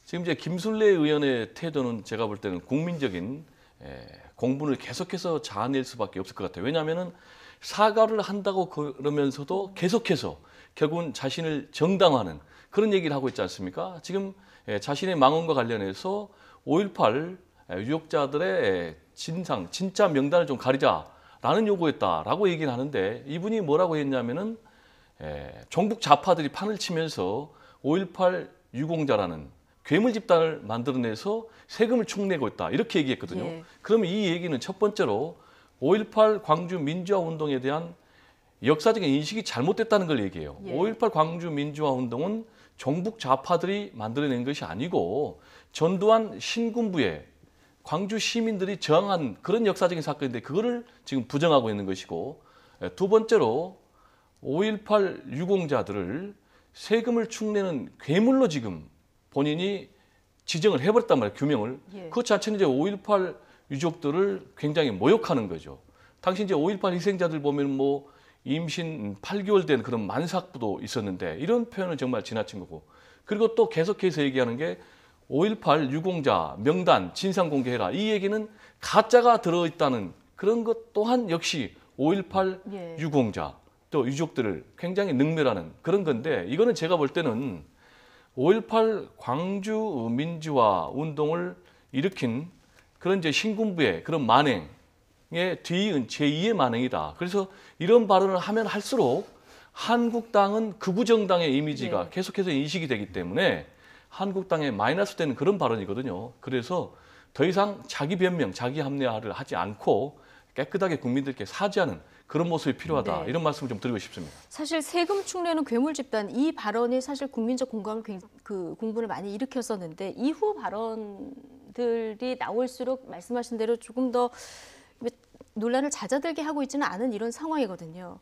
지금 이제 김순례 의원의 태도는 제가 볼 때는 국민적인 공분을 계속해서 자아낼 수밖에 없을 것 같아요. 왜냐하면은 사과를 한다고 그러면서도 계속해서 결국은 자신을 정당화하는 그런 얘기를 하고 있지 않습니까? 지금 자신의 망언과 관련해서 5.18 유족자들의 진상, 진짜 명단을 좀 가리자라는 요구했다라고 얘기를 하는데 이분이 뭐라고 했냐면은 종북 좌파들이 판을 치면서 5.18 유공자라는 괴물 집단을 만들어내서 세금을 축내고 있다 이렇게 얘기했거든요. 그러면 이 얘기는 첫 번째로 5.18 광주 민주화 운동에 대한 역사적인 인식이 잘못됐다는 걸 얘기해요. 5.18 광주 민주화 운동은 종북 좌파들이 만들어낸 것이 아니고 전두환 신군부에 광주 시민들이 저항한 그런 역사적인 사건인데 그거를 지금 부정하고 있는 것이고 두 번째로 5.18 유공자들을 세금을 축내는 괴물로 지금 본인이 지정을 해버렸단 말이에요. 규명을. 그 자체는 이제 5.18 유족들을 굉장히 모욕하는 거죠. 당시 이제 5.18 희생자들 보면 뭐 임신 8개월 된 그런 만삭부도 있었는데 이런 표현은 정말 지나친 거고 그리고 또 계속해서 얘기하는 게 5.18 유공자 명단 진상 공개해라 이 얘기는 가짜가 들어있다는 그런 것 또한 역시 5.18 유공자 또 유족들을 굉장히 능멸하는 그런 건데 이거는 제가 볼 때는 5.18 광주 민주화 운동을 일으킨 그런 이제 신군부의 그런 만행에 뒤이은 제2의 만행이다. 그래서 이런 발언을 하면 할수록 한국당은 극우 정당의 이미지가 네. 계속해서 인식이 되기 때문에 한국당에 마이너스 되는 그런 발언이거든요. 그래서 더 이상 자기 변명, 자기 합리화를 하지 않고 깨끗하게 국민들께 사죄하는 그런 모습이 필요하다. 네. 이런 말씀을 좀 드리고 싶습니다. 사실 세금 축내는 괴물 집단 이 발언이 사실 국민적 공감을 공분을 많이 일으켰었는데 이후 발언들이 나올수록 말씀하신 대로 조금 더 논란을 잦아들게 하고 있지는 않은 이런 상황이거든요.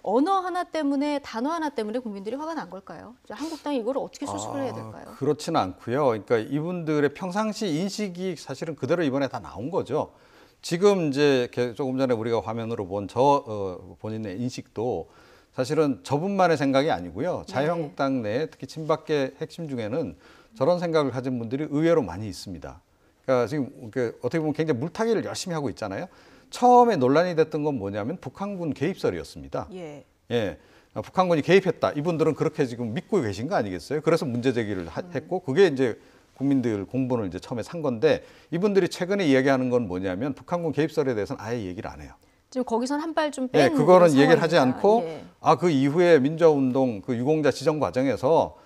언어 하나 때문에 단어 하나 때문에 국민들이 화가 난 걸까요? 한국당이 이걸 어떻게 수습을 해야 될까요? 그렇지는 않고요. 그러니까 이분들의 평상시 인식이 사실은 그대로 이번에 다 나온 거죠. 지금 이제 조금 전에 우리가 화면으로 본 본인의 인식도 사실은 저분만의 생각이 아니고요. 자유한국당 내에 특히 친박계 핵심 중에는 저런 생각을 가진 분들이 의외로 많이 있습니다. 그러니까 지금 어떻게 보면 굉장히 물타기를 열심히 하고 있잖아요. 처음에 논란이 됐던 건 뭐냐면 북한군 개입설이었습니다. 예. 북한군이 개입했다. 이분들은 그렇게 지금 믿고 계신 거 아니겠어요? 그래서 문제 제기를 했고 그게 이제 국민들 공분을 이제 처음에 산 건데 이분들이 최근에 이야기하는 건 뭐냐면 북한군 개입설에 대해서는 아예 얘기를 안 해요. 지금 거기선 한 발 좀 뺀 그거는 상황입니다. 얘기를 하지 않고 그 이후에 민주화운동 그 유공자 지정 과정에서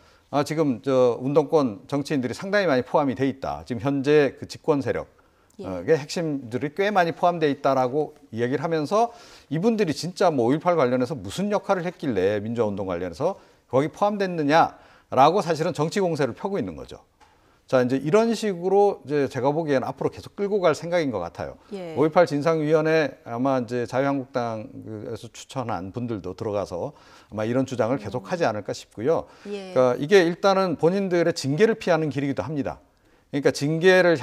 지금 운동권 정치인들이 상당히 많이 포함이 돼 있다. 지금 현재 그 집권 세력 핵심들이 꽤 많이 포함되어 있다라고 이야기를 하면서 이분들이 진짜 뭐 5.18 관련해서 무슨 역할을 했길래 민주화운동 관련해서 거기 포함됐느냐라고 사실은 정치 공세를 펴고 있는 거죠. 자, 이제 이런 식으로 이제 제가 보기에는 앞으로 계속 끌고 갈 생각인 것 같아요. 5.18 진상위원회 아마 이제 자유한국당에서 추천한 분들도 들어가서 아마 이런 주장을 계속하지 않을까 싶고요. 그러니까 이게 일단은 본인들의 징계를 피하는 길이기도 합니다. 그러니까 징계의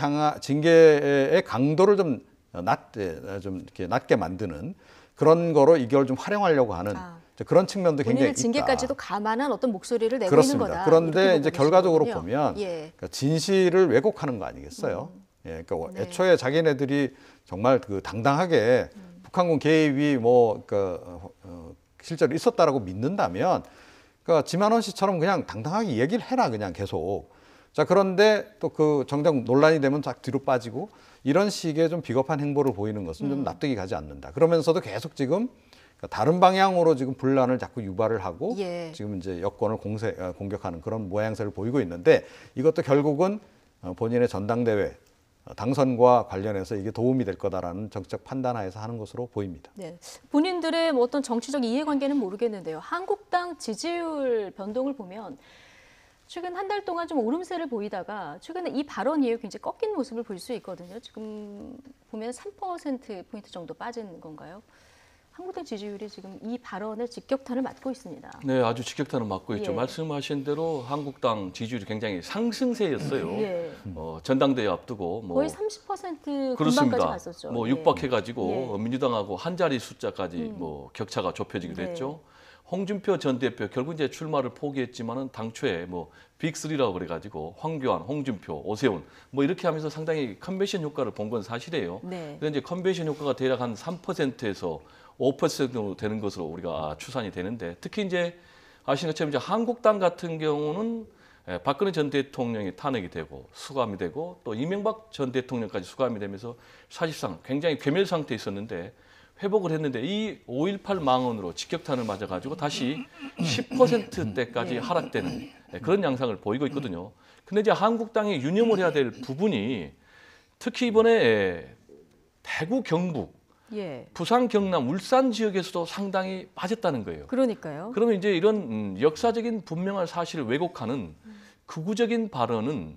강도를 좀 낮게 만드는 그런 거로 이걸 좀 활용하려고 하는 그런 측면도 굉장히 있다. 징계까지도 감안한 어떤 목소리를 내고 그렇습니다. 있는 거다. 그런데 이제 결과적으로 보면 그러니까 진실을 왜곡하는 거 아니겠어요? 그러니까 애초에 자기네들이 정말 그 당당하게 북한군 개입이 실제로 있었다라고 믿는다면, 그러니까 지만원 씨처럼 그냥 당당하게 얘기를 해라 그냥 계속. 자, 그런데 또 그 정작 논란이 되면 딱 뒤로 빠지고 이런 식의 좀 비겁한 행보를 보이는 것은 좀 납득이 가지 않는다. 그러면서도 계속 지금 다른 방향으로 지금 분란을 자꾸 유발을 하고 지금 이제 여권을 공격하는 그런 모양새를 보이고 있는데 이것도 결국은 본인의 전당대회 당선과 관련해서 이게 도움이 될 거다라는 정책 판단하에서 하는 것으로 보입니다. 네. 본인들의 뭐 어떤 정치적 이해관계는 모르겠는데요. 한국당 지지율 변동을 보면 최근 한 달 동안 좀 오름세를 보이다가 최근에 이 발언 이후에 굉장히 꺾인 모습을 볼 수 있거든요. 지금 보면 3%포인트 정도 빠진 건가요? 한국당 지지율이 지금 이 발언에 직격탄을 맞고 있습니다. 네, 아주 직격탄을 맞고 있죠. 말씀하신 대로 한국당 지지율이 굉장히 상승세였어요. 전당대회 앞두고 거의 30% 그렇습니다. 근방까지 갔었죠. 육박해가지고 민주당하고 한 자리 숫자까지 격차가 좁혀지기도 했죠. 홍준표 전 대표 결국 이제 출마를 포기했지만은 당초에 빅3라고 그래가지고 황교안, 홍준표, 오세훈 이렇게 하면서 상당히 컨벤션 효과를 본 건 사실이에요. 그런데 이제 컨벤션 효과가 대략 한 3%에서 5% 정도 되는 것으로 우리가 추산이 되는데, 특히 이제 아시는 것처럼 이제 한국당 같은 경우는 박근혜 전 대통령이 탄핵이 되고 수감이 되고 또 이명박 전 대통령까지 수감이 되면서 사실상 굉장히 괴멸 상태에 있었는데 회복을 했는데 이 5.18 망언으로 직격탄을 맞아가지고 다시 10%대까지 하락되는 그런 양상을 보이고 있거든요. 근데 이제 한국당이 유념을 해야 될 부분이 특히 이번에 대구, 경북, 부산, 경남, 울산 지역에서도 상당히 빠졌다는 거예요. 그러니까요. 그러면 이제 이런 역사적인 분명한 사실을 왜곡하는 극우적인 발언은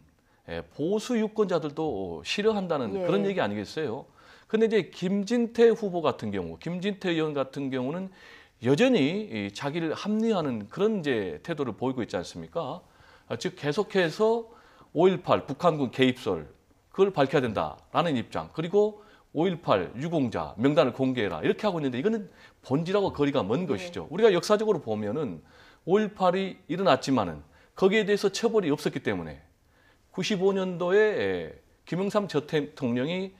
보수 유권자들도 싫어한다는 그런 얘기 아니겠어요? 근데 이제 김진태 후보 같은 경우, 김진태 의원 같은 경우는 여전히 자기를 합리화하는 그런 이제 태도를 보이고 있지 않습니까? 즉 계속해서 5.18 북한군 개입설 그걸 밝혀야 된다라는 입장, 그리고 5.18 유공자 명단을 공개해라 이렇게 하고 있는데 이거는 본질하고 거리가 먼 것이죠. 우리가 역사적으로 보면은 5.18이 일어났지만은 거기에 대해서 처벌이 없었기 때문에 95년도에 김영삼 전 대통령이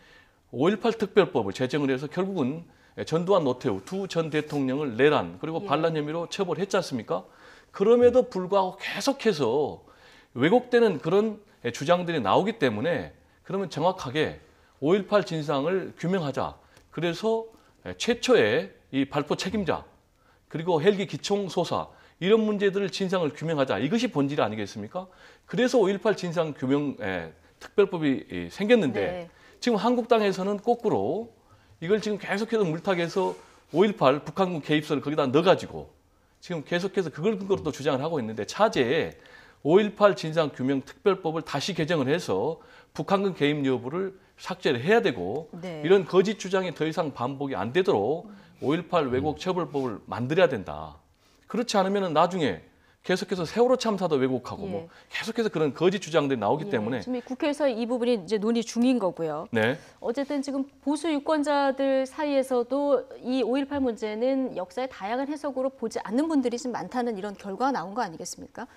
5.18 특별법을 제정을 해서 결국은 전두환, 노태우 두 전 대통령을 내란 그리고 반란 혐의로 처벌했지 않습니까? 그럼에도 불구하고 계속해서 왜곡되는 그런 주장들이 나오기 때문에 그러면 정확하게 5.18 진상을 규명하자. 그래서 최초의 이 발포 책임자 그리고 헬기 기총 소사 이런 문제들을 진상을 규명하자. 이것이 본질 아니겠습니까? 그래서 5.18 진상 규명 특별법이 생겼는데 네. 지금 한국당에서는 거꾸로 이걸 지금 계속해서 물타기해서 5.18 북한군 개입설을 거기다 넣어가지고 지금 계속해서 그걸 근거로 또 주장을 하고 있는데 차제에 5.18 진상 규명 특별법을 다시 개정을 해서 북한군 개입 여부를 삭제를 해야 되고 네. 이런 거짓 주장이 더 이상 반복이 안 되도록 5.18 왜곡 처벌법을 만들어야 된다. 그렇지 않으면 나중에 계속해서 세월호 참사도 왜곡하고 예. 뭐 계속해서 그런 거짓 주장들이 나오기 예, 때문에 지금 국회에서 이 부분이 이제 논의 중인 거고요. 네. 어쨌든 지금 보수 유권자들 사이에서도 이 5.18 문제는 역사의 다양한 해석으로 보지 않는 분들이 좀 많다는 이런 결과가 나온 거 아니겠습니까?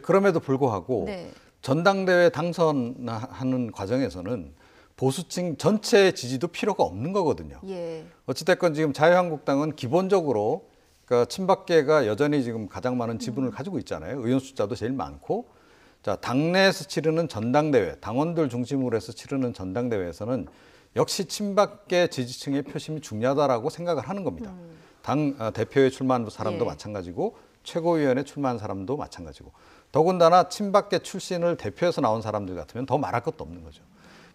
그럼에도 불구하고 네. 전당대회 당선하는 과정에서는 보수층 전체의 지지도 필요가 없는 거거든요. 예. 어찌됐건 지금 자유한국당은 기본적으로 그러니까 친박계가 여전히 지금 가장 많은 지분을 가지고 있잖아요. 의원 숫자도 제일 많고. 자, 당내에서 치르는 전당대회, 당원들 중심으로 해서 치르는 전당대회에서는 역시 친박계 지지층의 표심이 중요하다라고 생각을 하는 겁니다. 당 대표에 출마한 사람도 예. 마찬가지고 최고위원회 출마한 사람도 마찬가지고. 더군다나 친박계 출신을 대표해서 나온 사람들 같으면 더 말할 것도 없는 거죠.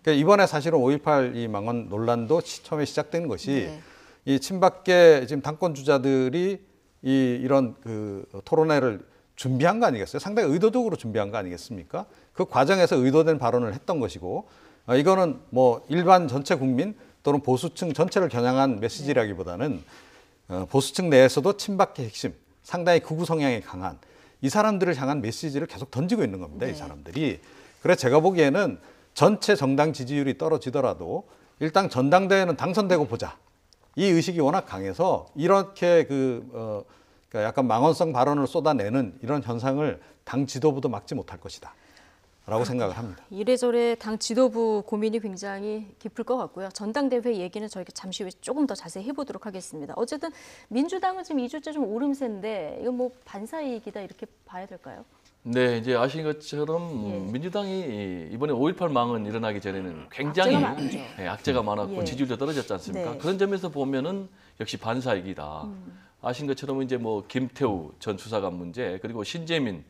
그러니까 이번에 사실은 5.18 이 망언 논란도 처음에 시작된 것이 네. 이 친박계 지금 당권 주자들이 이런 그 토론회를 준비한 거 아니겠어요? 상당히 의도적으로 준비한 거 아니겠습니까? 그 과정에서 의도된 발언을 했던 것이고 이거는 뭐 일반 전체 국민 또는 보수층 전체를 겨냥한 메시지라기보다는 보수층 내에서도 친박계 핵심, 상당히 극우 성향이 강한 이 사람들을 향한 메시지를 계속 던지고 있는 겁니다. 네. 이 사람들이. 그래서 제가 보기에는 전체 정당 지지율이 떨어지더라도 일단 전당대회는 당선되고 보자. 이 의식이 워낙 강해서 이렇게 그러니까 약간 망언성 발언을 쏟아내는 이런 현상을 당 지도부도 막지 못할 것이다. 라고 생각을 합니다. 이래저래 당 지도부 고민이 굉장히 깊을 것 같고요. 전당대회 얘기는 저희가 잠시 후에 조금 더 자세히 해보도록 하겠습니다. 어쨌든 민주당은 지금 2주째 좀 오름세인데 이건 뭐 반사이익이다 이렇게 봐야 될까요? 네, 이제 아신 것처럼 민주당이 이번에 5.18 망언 일어나기 전에는 굉장히 악재가 많았고 예. 지지율도 떨어졌지 않습니까? 네. 그런 점에서 보면은 역시 반사이익이다. 아신 것처럼 이제 뭐 김태우 전 수사관 문제 그리고 신재민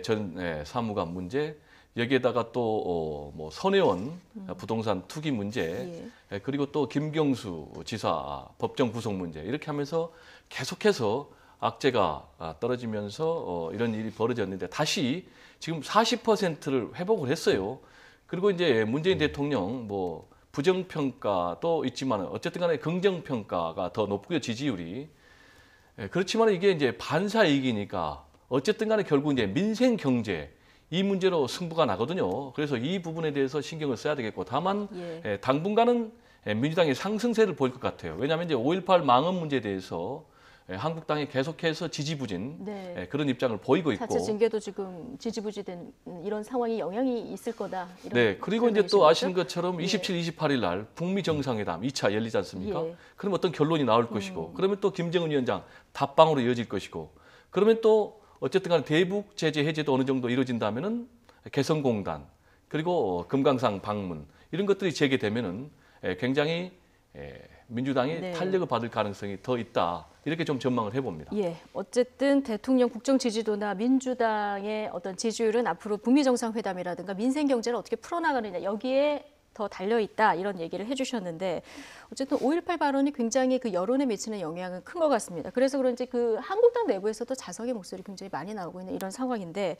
전 사무관 문제 여기에다가 또 뭐 손혜원 부동산 투기 문제 그리고 또 김경수 지사 법정 구속 문제 이렇게 하면서 계속해서 악재가 떨어지면서 이런 일이 벌어졌는데 다시 지금 40%를 회복을 했어요. 그리고 이제 문재인 대통령 뭐 부정평가도 있지만 어쨌든 간에 긍정평가가 더 높고요, 지지율이. 그렇지만 이게 이제 반사이익이니까 어쨌든 간에 결국 이제 민생 경제 이 문제로 승부가 나거든요. 그래서 이 부분에 대해서 신경을 써야 되겠고 다만 당분간은 민주당이 상승세를 보일 것 같아요. 왜냐하면 이제 5.18 망언 문제에 대해서 한국당이 계속해서 지지부진 그런 입장을 보이고 있고 자체 징계도 지금 지지부진된 이런 상황이 영향이 있을 거다. 이런 네, 그리고 이제 또 아시는 거죠? 것처럼 27, 28일 날 북미 정상회담 2차 열리지 않습니까? 예. 그럼 어떤 결론이 나올 것이고 그러면 또 김정은 위원장 답방으로 이어질 것이고 그러면 또 어쨌든 간에 대북 제재 해제도 어느 정도 이루어진다면은 개성공단 그리고 금강산 방문 이런 것들이 재개되면은 굉장히 민주당이 탄력을 받을 가능성이 더 있다. 이렇게 좀 전망을 해봅니다. 예, 어쨌든 대통령 국정 지지도나 민주당의 어떤 지지율은 앞으로 북미 정상회담이라든가 민생 경제를 어떻게 풀어나가느냐 여기에 더 달려 있다 이런 얘기를 해주셨는데 어쨌든 5.18 발언이 굉장히 그 여론에 미치는 영향은 큰 것 같습니다. 그래서 그런지 그 한국당 내부에서도 자성의 목소리 굉장히 많이 나오고 있는 이런 상황인데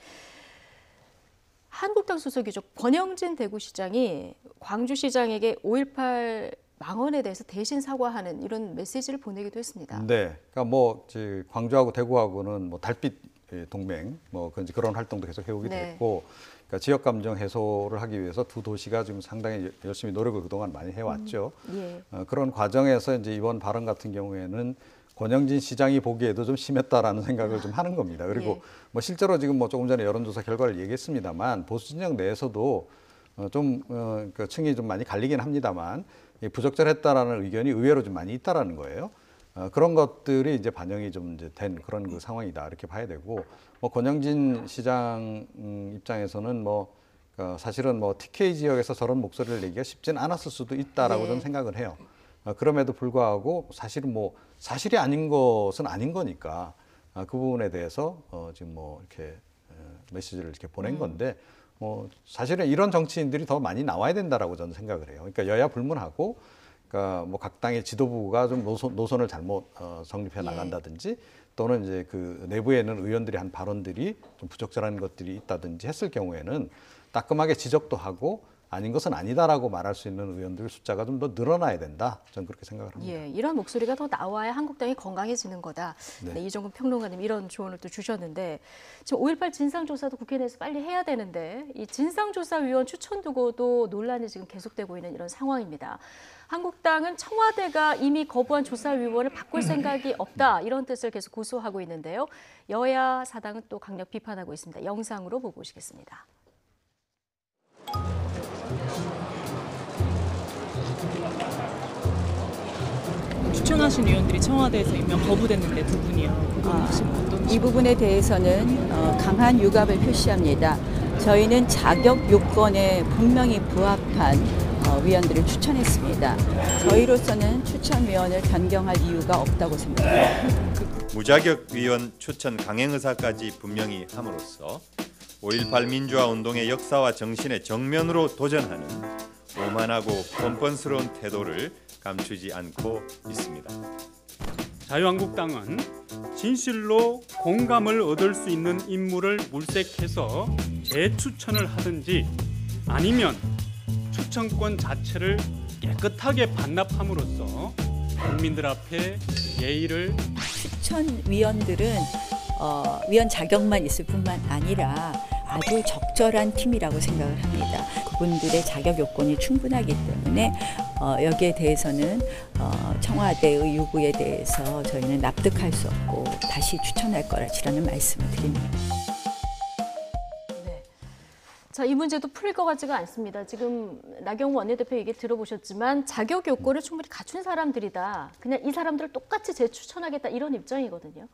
한국당 소속이죠. 권영진 대구시장이 광주시장에게 5.18 망언에 대해서 대신 사과하는 이런 메시지를 보내기도 했습니다. 네, 그러니까 뭐 광주하고 대구하고는 뭐 달빛 동맹 뭐 그런 활동도 계속 해오기도 했고, 그러니까 지역 감정 해소를 하기 위해서 두 도시가 지금 상당히 열심히 노력을 그동안 많이 해왔죠. 그런 과정에서 이제 이번 발언 같은 경우에는 권영진 시장이 보기에도 좀 심했다라는 생각을 좀 하는 겁니다. 그리고 뭐 실제로 지금 뭐 조금 전에 여론조사 결과를 얘기했습니다만 보수 진영 내에서도 좀 그 층이 좀 많이 갈리긴 합니다만 부적절했다라는 의견이 의외로 좀 많이 있다라는 거예요. 그런 것들이 이제 반영이 좀 이제 된 그런 그 상황이다 이렇게 봐야 되고, 뭐 권영진 시장 입장에서는 뭐 사실은 뭐 TK 지역에서 저런 목소리를 내기가 쉽진 않았을 수도 있다라고 네. 저는 생각을 해요. 그럼에도 불구하고 사실은 뭐 사실이 아닌 것은 아닌 거니까 그 부분에 대해서 지금 뭐 이렇게 메시지를 이렇게 보낸 건데 사실은 이런 정치인들이 더 많이 나와야 된다라고 저는 생각을 해요. 그러니까 여야 불문하고 그러니까 뭐 각 당의 지도부가 좀 노선을 잘못 정립해 나간다든지 또는 이제 그 내부에 있는 의원들이 한 발언들이 좀 부적절한 것들이 있다든지 했을 경우에는 따끔하게 지적도 하고 아닌 것은 아니다라고 말할 수 있는 의원들 숫자가 좀 더 늘어나야 된다. 저는 그렇게 생각을 합니다. 예, 이런 목소리가 더 나와야 한국당이 건강해지는 거다. 네. 네, 이종근 평론가님 이런 조언을 또 주셨는데 지금 5.18 진상조사도 국회 내에서 빨리 해야 되는데 이 진상조사위원 추천 두고도 논란이 지금 계속되고 있는 이런 상황입니다. 한국당은 청와대가 이미 거부한 조사위원을 바꿀 생각이 없다 이런 뜻을 계속 고수하고 있는데요. 여야 사당은 또 강력 비판하고 있습니다. 영상으로 보고 오시겠습니다. 추천하신 의원들이 청와대에서 임명 거부됐는데 두 분이요. 이 부분에 대해서는 강한 유감을 표시합니다. 저희는 자격 요건에 분명히 부합한 위원들을 추천했습니다. 저희로서는 추천위원을 변경할 이유가 없다고 생각합니다. 무자격 위원 추천 강행 의사까지 분명히 함으로써 5.18 민주화 운동의 역사와 정신에 정면으로 도전하는 오만하고 뻔뻔스러운 태도를 감추지 않고 있습니다. 자유한국당은 진실로 공감을 얻을 수 있는 인물을 물색해서 재추천을 하든지 아니면 추천권 자체를 깨끗하게 반납함으로써 국민들 앞에 예의를 추천위원들은 위원 자격만 있을 뿐만 아니라 아주 적절한 팀이라고 생각을 합니다. 그분들의 자격 요건이 충분하기 때문에 여기에 대해서는 청와대의 요구에 대해서 저희는 납득할 수 없고 다시 추천할 거라는 말씀을 드립니다. 자, 이 문제도 풀릴 것 같지가 않습니다. 지금 나경원 원내대표 얘기 들어보셨지만 자격 요건을 충분히 갖춘 사람들이다. 그냥 이 사람들을 똑같이 재추천하겠다 이런 입장이거든요.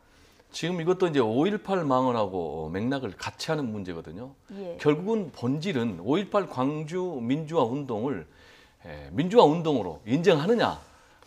지금 이것도 이제 5.18 망언하고 맥락을 같이 하는 문제거든요. 예. 결국은 본질은 5.18 광주 민주화 운동을 민주화 운동으로 인정하느냐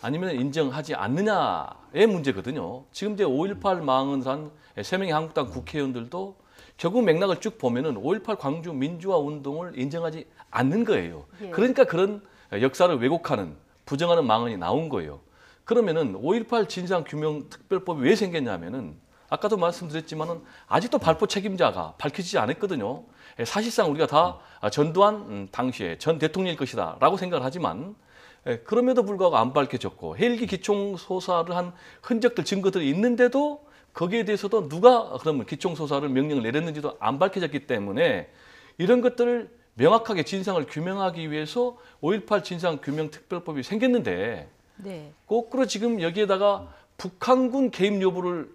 아니면 인정하지 않느냐의 문제거든요. 지금 이제 5.18 망언을 한 3명의 한국당 국회의원들도 결국 맥락을 쭉 보면은 5.18 광주 민주화 운동을 인정하지 않는 거예요. 예. 그러니까 그런 역사를 왜곡하는 부정하는 망언이 나온 거예요. 그러면은 5.18 진상규명특별법이 왜 생겼냐면은 아까도 말씀드렸지만은 아직도 발포 책임자가 밝혀지지 않았거든요. 사실상 우리가 다 전두환 당시에 전 대통령일 것이다라고 생각을 하지만 그럼에도 불구하고 안 밝혀졌고 헬기 기총소사를 한 흔적들 증거들이 있는데도 거기에 대해서도 누가 그러면 기총소사를 명령을 내렸는지도 안 밝혀졌기 때문에 이런 것들을 명확하게 진상을 규명하기 위해서 5.18 진상규명특별법이 생겼는데 네. 거꾸로 지금 여기에다가 북한군 개입 여부를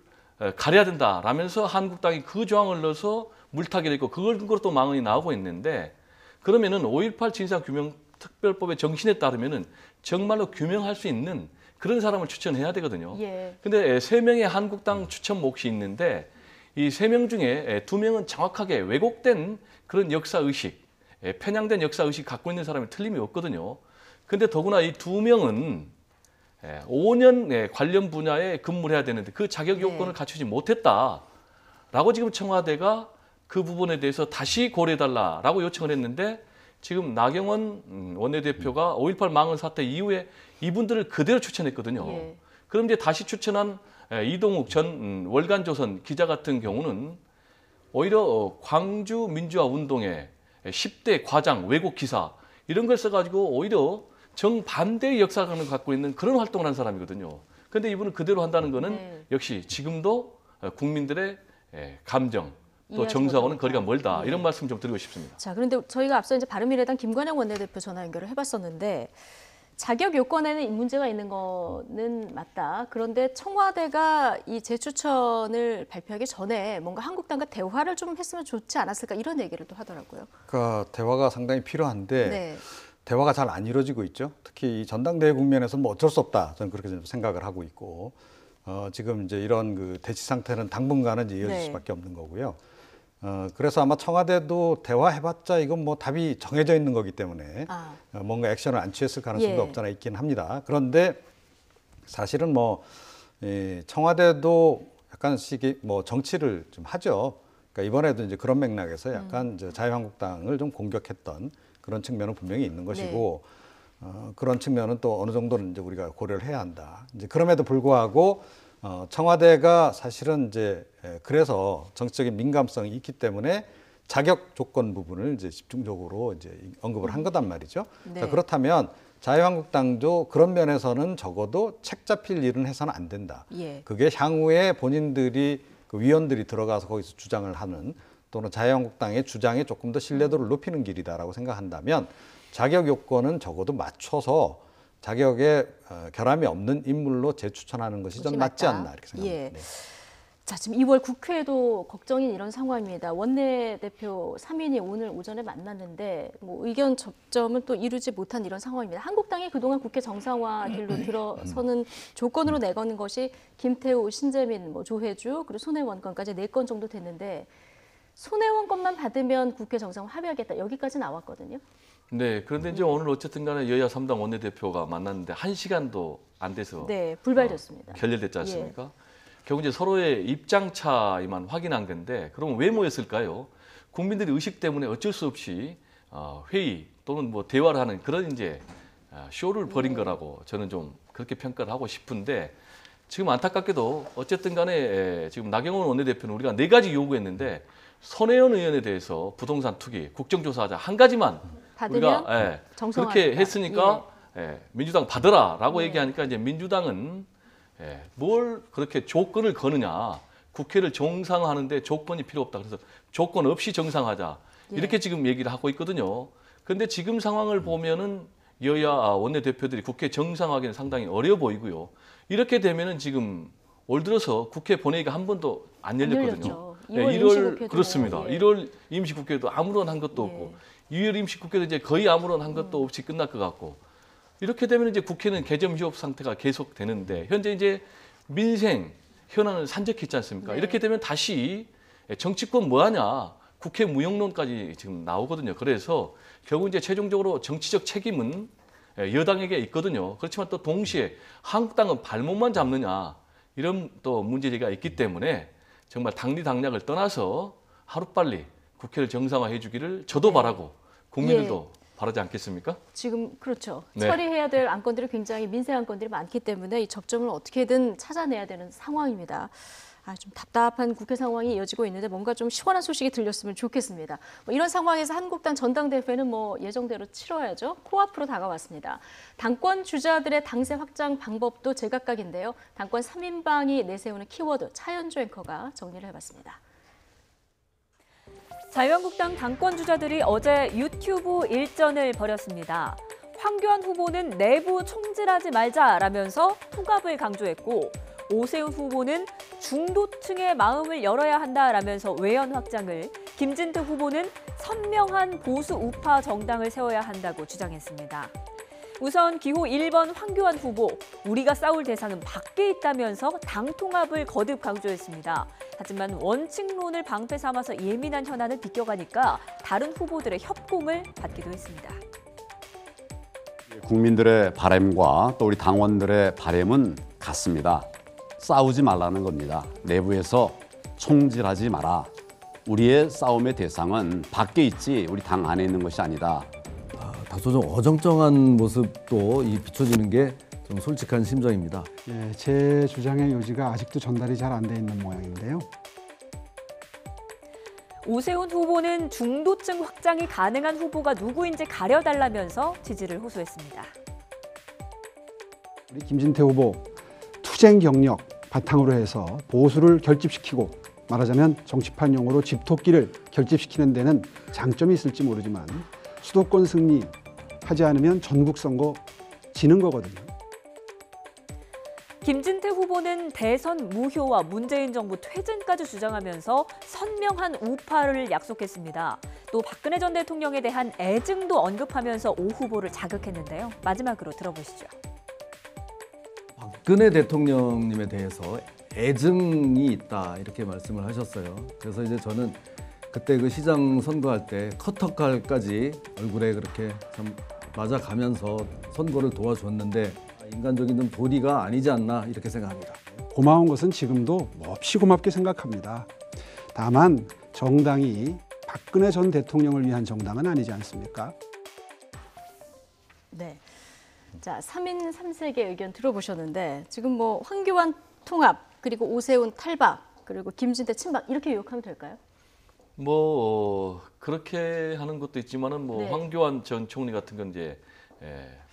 가려야 된다라면서 한국당이 그 조항을 넣어서 물타기를 했고 그걸 근거로 또 망언이 나오고 있는데 그러면은 5.18 진상규명특별법의 정신에 따르면은 정말로 규명할 수 있는 그런 사람을 추천해야 되거든요. 예. 근데 3명의 한국당 추천 몫이 있는데 이 3명 중에 2명은 정확하게 왜곡된 그런 역사의식, 편향된 역사의식 갖고 있는 사람이 틀림이 없거든요. 근데 더구나 이 2명은 5년 관련 분야에 근무를 해야 되는데 그 자격 요건을 갖추지 못했다라고 지금 청와대가 그 부분에 대해서 다시 고려해달라라고 요청을 했는데 지금 나경원 원내대표가 5.18 망언 사태 이후에 이분들을 그대로 추천했거든요. 예. 그럼 이제 다시 추천한 이동욱 전 월간조선 기자 같은 경우는 오히려 광주 민주화 운동의 10대 과장 왜곡 기사 이런 걸 써가지고 오히려 정반대의 역사관을 갖고 있는 그런 활동을 한 사람이거든요. 그런데 이분을 그대로 한다는 거는 역시 지금도 국민들의 감정 또 정서와는 거리가 멀다 이런 말씀 좀 드리고 싶습니다. 자, 그런데 저희가 앞서 이제 바른미래당 김관영 원내대표 전화 연결을 해봤었는데 자격 요건에는 이 문제가 있는 거는 맞다. 그런데 청와대가 이 재추천을 발표하기 전에 뭔가 한국당과 대화를 좀 했으면 좋지 않았을까 이런 얘기를 또 하더라고요. 그러니까 대화가 상당히 필요한데 네. 대화가 잘 안 이루어지고 있죠. 특히 이 전당대회 국면에서 뭐 어쩔 수 없다. 저는 그렇게 생각을 하고 있고 지금 이제 이런 그 대치 상태는 당분간은 이제 이어질 네. 수밖에 없는 거고요. 그래서 아마 청와대도 대화해봤자 이건 뭐 답이 정해져 있는 거기 때문에 뭔가 액션을 안 취했을 가능성도 없잖아 있긴 합니다. 그런데 사실은 뭐 청와대도 약간씩 뭐 정치를 좀 하죠. 그러니까 이번에도 이제 그런 맥락에서 약간 이제 자유한국당을 좀 공격했던 그런 측면은 분명히 있는 것이고 그런 측면은 또 어느 정도는 이제 우리가 고려를 해야 한다. 이제 그럼에도 불구하고 청와대가 사실은 이제 그래서 정치적인 민감성이 있기 때문에 자격 조건 부분을 이제 집중적으로 이제 언급을 한 거단 말이죠. 네. 자, 그렇다면 자유한국당도 그런 면에서는 적어도 책 잡힐 일은 해서는 안 된다. 예. 그게 향후에 본인들이 그 위원들이 들어가서 거기서 주장을 하는 또는 자유한국당의 주장에 조금 더 신뢰도를 높이는 길이다라고 생각한다면 자격 요건은 적어도 맞춰서 자격에 결함이 없는 인물로 재추천하는 것이 좀 낫지 않나 이렇게 생각합니다. 예. 자, 지금 2월 국회도 걱정인 이런 상황입니다. 원내대표 3인이 오늘 오전에 만났는데 뭐 의견 접점은 또 이루지 못한 이런 상황입니다. 한국당이 그동안 국회 정상화 길로 들어서는 조건으로 내거는 것이 김태우, 신재민, 뭐 조혜주 그리고 손혜원 건까지 4건 정도 됐는데 손혜원 건만 받으면 국회 정상화 합의하겠다. 여기까지 나왔거든요. 네, 그런데 이제 오늘 어쨌든 간에 여야 3당 원내대표가 만났는데 1시간도 안 돼서 네, 불발됐습니다. 결렬됐지 않습니까? 결국 이제 서로의 입장 차이만 확인한 건데 그러면 왜 모였을까요? 국민들의 의식 때문에 어쩔 수 없이 회의 또는 뭐 대화를 하는 그런 이제 쇼를 벌인 거라고 저는 좀 그렇게 평가를 하고 싶은데 지금 안타깝게도 어쨌든 간에 지금 나경원 원내대표는 우리가 4가지 요구했는데 손혜원 의원에 대해서 부동산 투기, 국정조사하자 한 가지만 우리가 그렇게 했으니까 민주당 받으라라고 얘기하니까 이제 민주당은 뭘 그렇게 조건을 거느냐. 국회를 정상화하는데 조건이 필요 없다. 그래서 조건 없이 정상하자. 이렇게 지금 얘기를 하고 있거든요. 그런데 지금 상황을 보면은 여야 원내대표들이 국회 정상화하기는 상당히 어려워 보이고요. 이렇게 되면은 지금 올 들어서 국회 본회의가 한 번도 안 열렸거든요. 1월 그렇습니다. 1월 임시국회도 아무런 한 것도 없고 2월 임시국회도 이제 거의 아무런 한 것도 없이 끝날 것 같고 이렇게 되면 이제 국회는 개점 휴업 상태가 계속 되는데 현재 이제 민생 현안을 산적했지 않습니까? 이렇게 되면 다시 정치권 뭐하냐 국회 무용론까지 지금 나오거든요. 그래서 결국 이제 최종적으로 정치적 책임은 여당에게 있거든요. 그렇지만 또 동시에 한국당은 발목만 잡느냐 이런 또 문제제기가 있기 때문에 정말 당리당략을 떠나서 하루빨리 국회를 정상화해 주기를 저도 바라고 국민들도 바라지 않겠습니까? 지금 그렇죠. 네. 처리해야 될 안건들이 굉장히 민생 안건들이 많기 때문에 이 접점을 어떻게든 찾아내야 되는 상황입니다. 좀 답답한 국회 상황이 이어지고 있는데 뭔가 좀 시원한 소식이 들렸으면 좋겠습니다. 이런 상황에서 한국당 전당대회는 뭐 예정대로 치러야죠. 코앞으로 다가왔습니다. 당권 주자들의 당세 확장 방법도 제각각인데요. 당권 3인방이 내세우는 키워드 차현주 앵커가 정리를 해봤습니다. 자유한국당 당권 주자들이 어제 유튜브 일전을 벌였습니다. 황교안 후보는 내부 총질하지 말자라면서 통합을 강조했고 오세훈 후보는 중도층의 마음을 열어야 한다라면서 외연 확장을, 김진태 후보는 선명한 보수 우파 정당을 세워야 한다고 주장했습니다. 우선 기호 1번 황교안 후보, 우리가 싸울 대상은 밖에 있다면서 당 통합을 거듭 강조했습니다. 하지만 원칙론을 방패 삼아서 예민한 현안을 비껴가니까 다른 후보들의 협공을 받기도 했습니다. 국민들의 바람과 또 우리 당원들의 바람은 같습니다. 싸우지 말라는 겁니다. 내부에서 총질하지 마라. 우리의 싸움의 대상은 밖에 있지 우리 당 안에 있는 것이 아니다. 다소 좀 어정쩡한 모습도 비춰지는 게 좀 솔직한 심정입니다. 예, 제 주장의 요지가 아직도 전달이 잘 안 돼 있는 모양인데요. 오세훈 후보는 중도층 확장이 가능한 후보가 누구인지 가려달라면서 지지를 호소했습니다. 우리 김진태 후보 투쟁 경력 바탕으로 해서 보수를 결집시키고 말하자면 정치판 용어로 집토끼를 결집시키는 데는 장점이 있을지 모르지만 수도권 승리하지 않으면 전국 선거 지는 거거든요. 김진태 후보는 대선 무효와 문재인 정부 퇴진까지 주장하면서 선명한 우파를 약속했습니다. 또 박근혜 전 대통령에 대한 애증도 언급하면서 오 후보를 자극했는데요. 마지막으로 들어보시죠. 박근혜 대통령님에 대해서 애증이 있다 이렇게 말씀을 하셨어요. 그래서 이제 저는 그때 그 시장 선거할 때 커터칼까지 얼굴에 그렇게 참 맞아가면서 선거를 도와줬는데 인간적인 좀 도리가 아니지 않나 이렇게 생각합니다. 고마운 것은 지금도 몹시 고맙게 생각합니다. 다만 정당이 박근혜 전 대통령을 위한 정당은 아니지 않습니까? 네. 자, 3인 3색의 의견 들어보셨는데 지금 뭐 황교안 통합 그리고 오세훈 탈박 그리고 김진태 친박 이렇게 요약하면 될까요? 뭐 그렇게 하는 것도 있지만은 뭐 네. 황교안 전 총리 같은 건 이제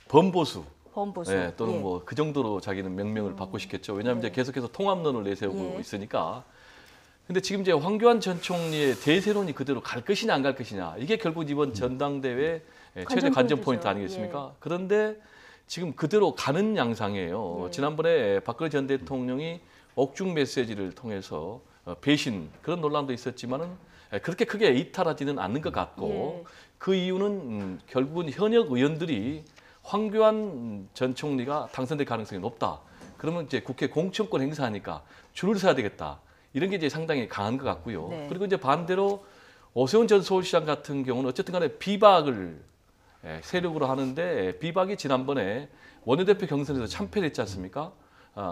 범보수 또는 예. 뭐 그 정도로 자기는 명명을 받고 싶겠죠. 왜냐하면 이제 계속해서 통합론을 내세우고 있으니까. 근데 지금 이제 황교안 전 총리의 대세론이 그대로 갈 것이냐 안 갈 것이냐 이게 결국 이번 전당대회 최대 관전 포인트 아니겠습니까? 그런데 지금 그대로 가는 양상이에요. 지난번에 박근혜 전 대통령이 옥중 메시지를 통해서 배신 그런 논란도 있었지만은 그렇게 크게 이탈하지는 않는 것 같고 그 이유는 결국은 현역 의원들이 황교안 전 총리가 당선될 가능성이 높다. 그러면 이제 국회 공천권 행사하니까 줄을 서야 되겠다. 이런 게 이제 상당히 강한 것 같고요. 그리고 이제 반대로 오세훈 전 서울시장 같은 경우는 어쨌든 간에 비박을 세력으로 하는데 비박이 지난번에 원내대표 경선에서 참패를 했지 않습니까?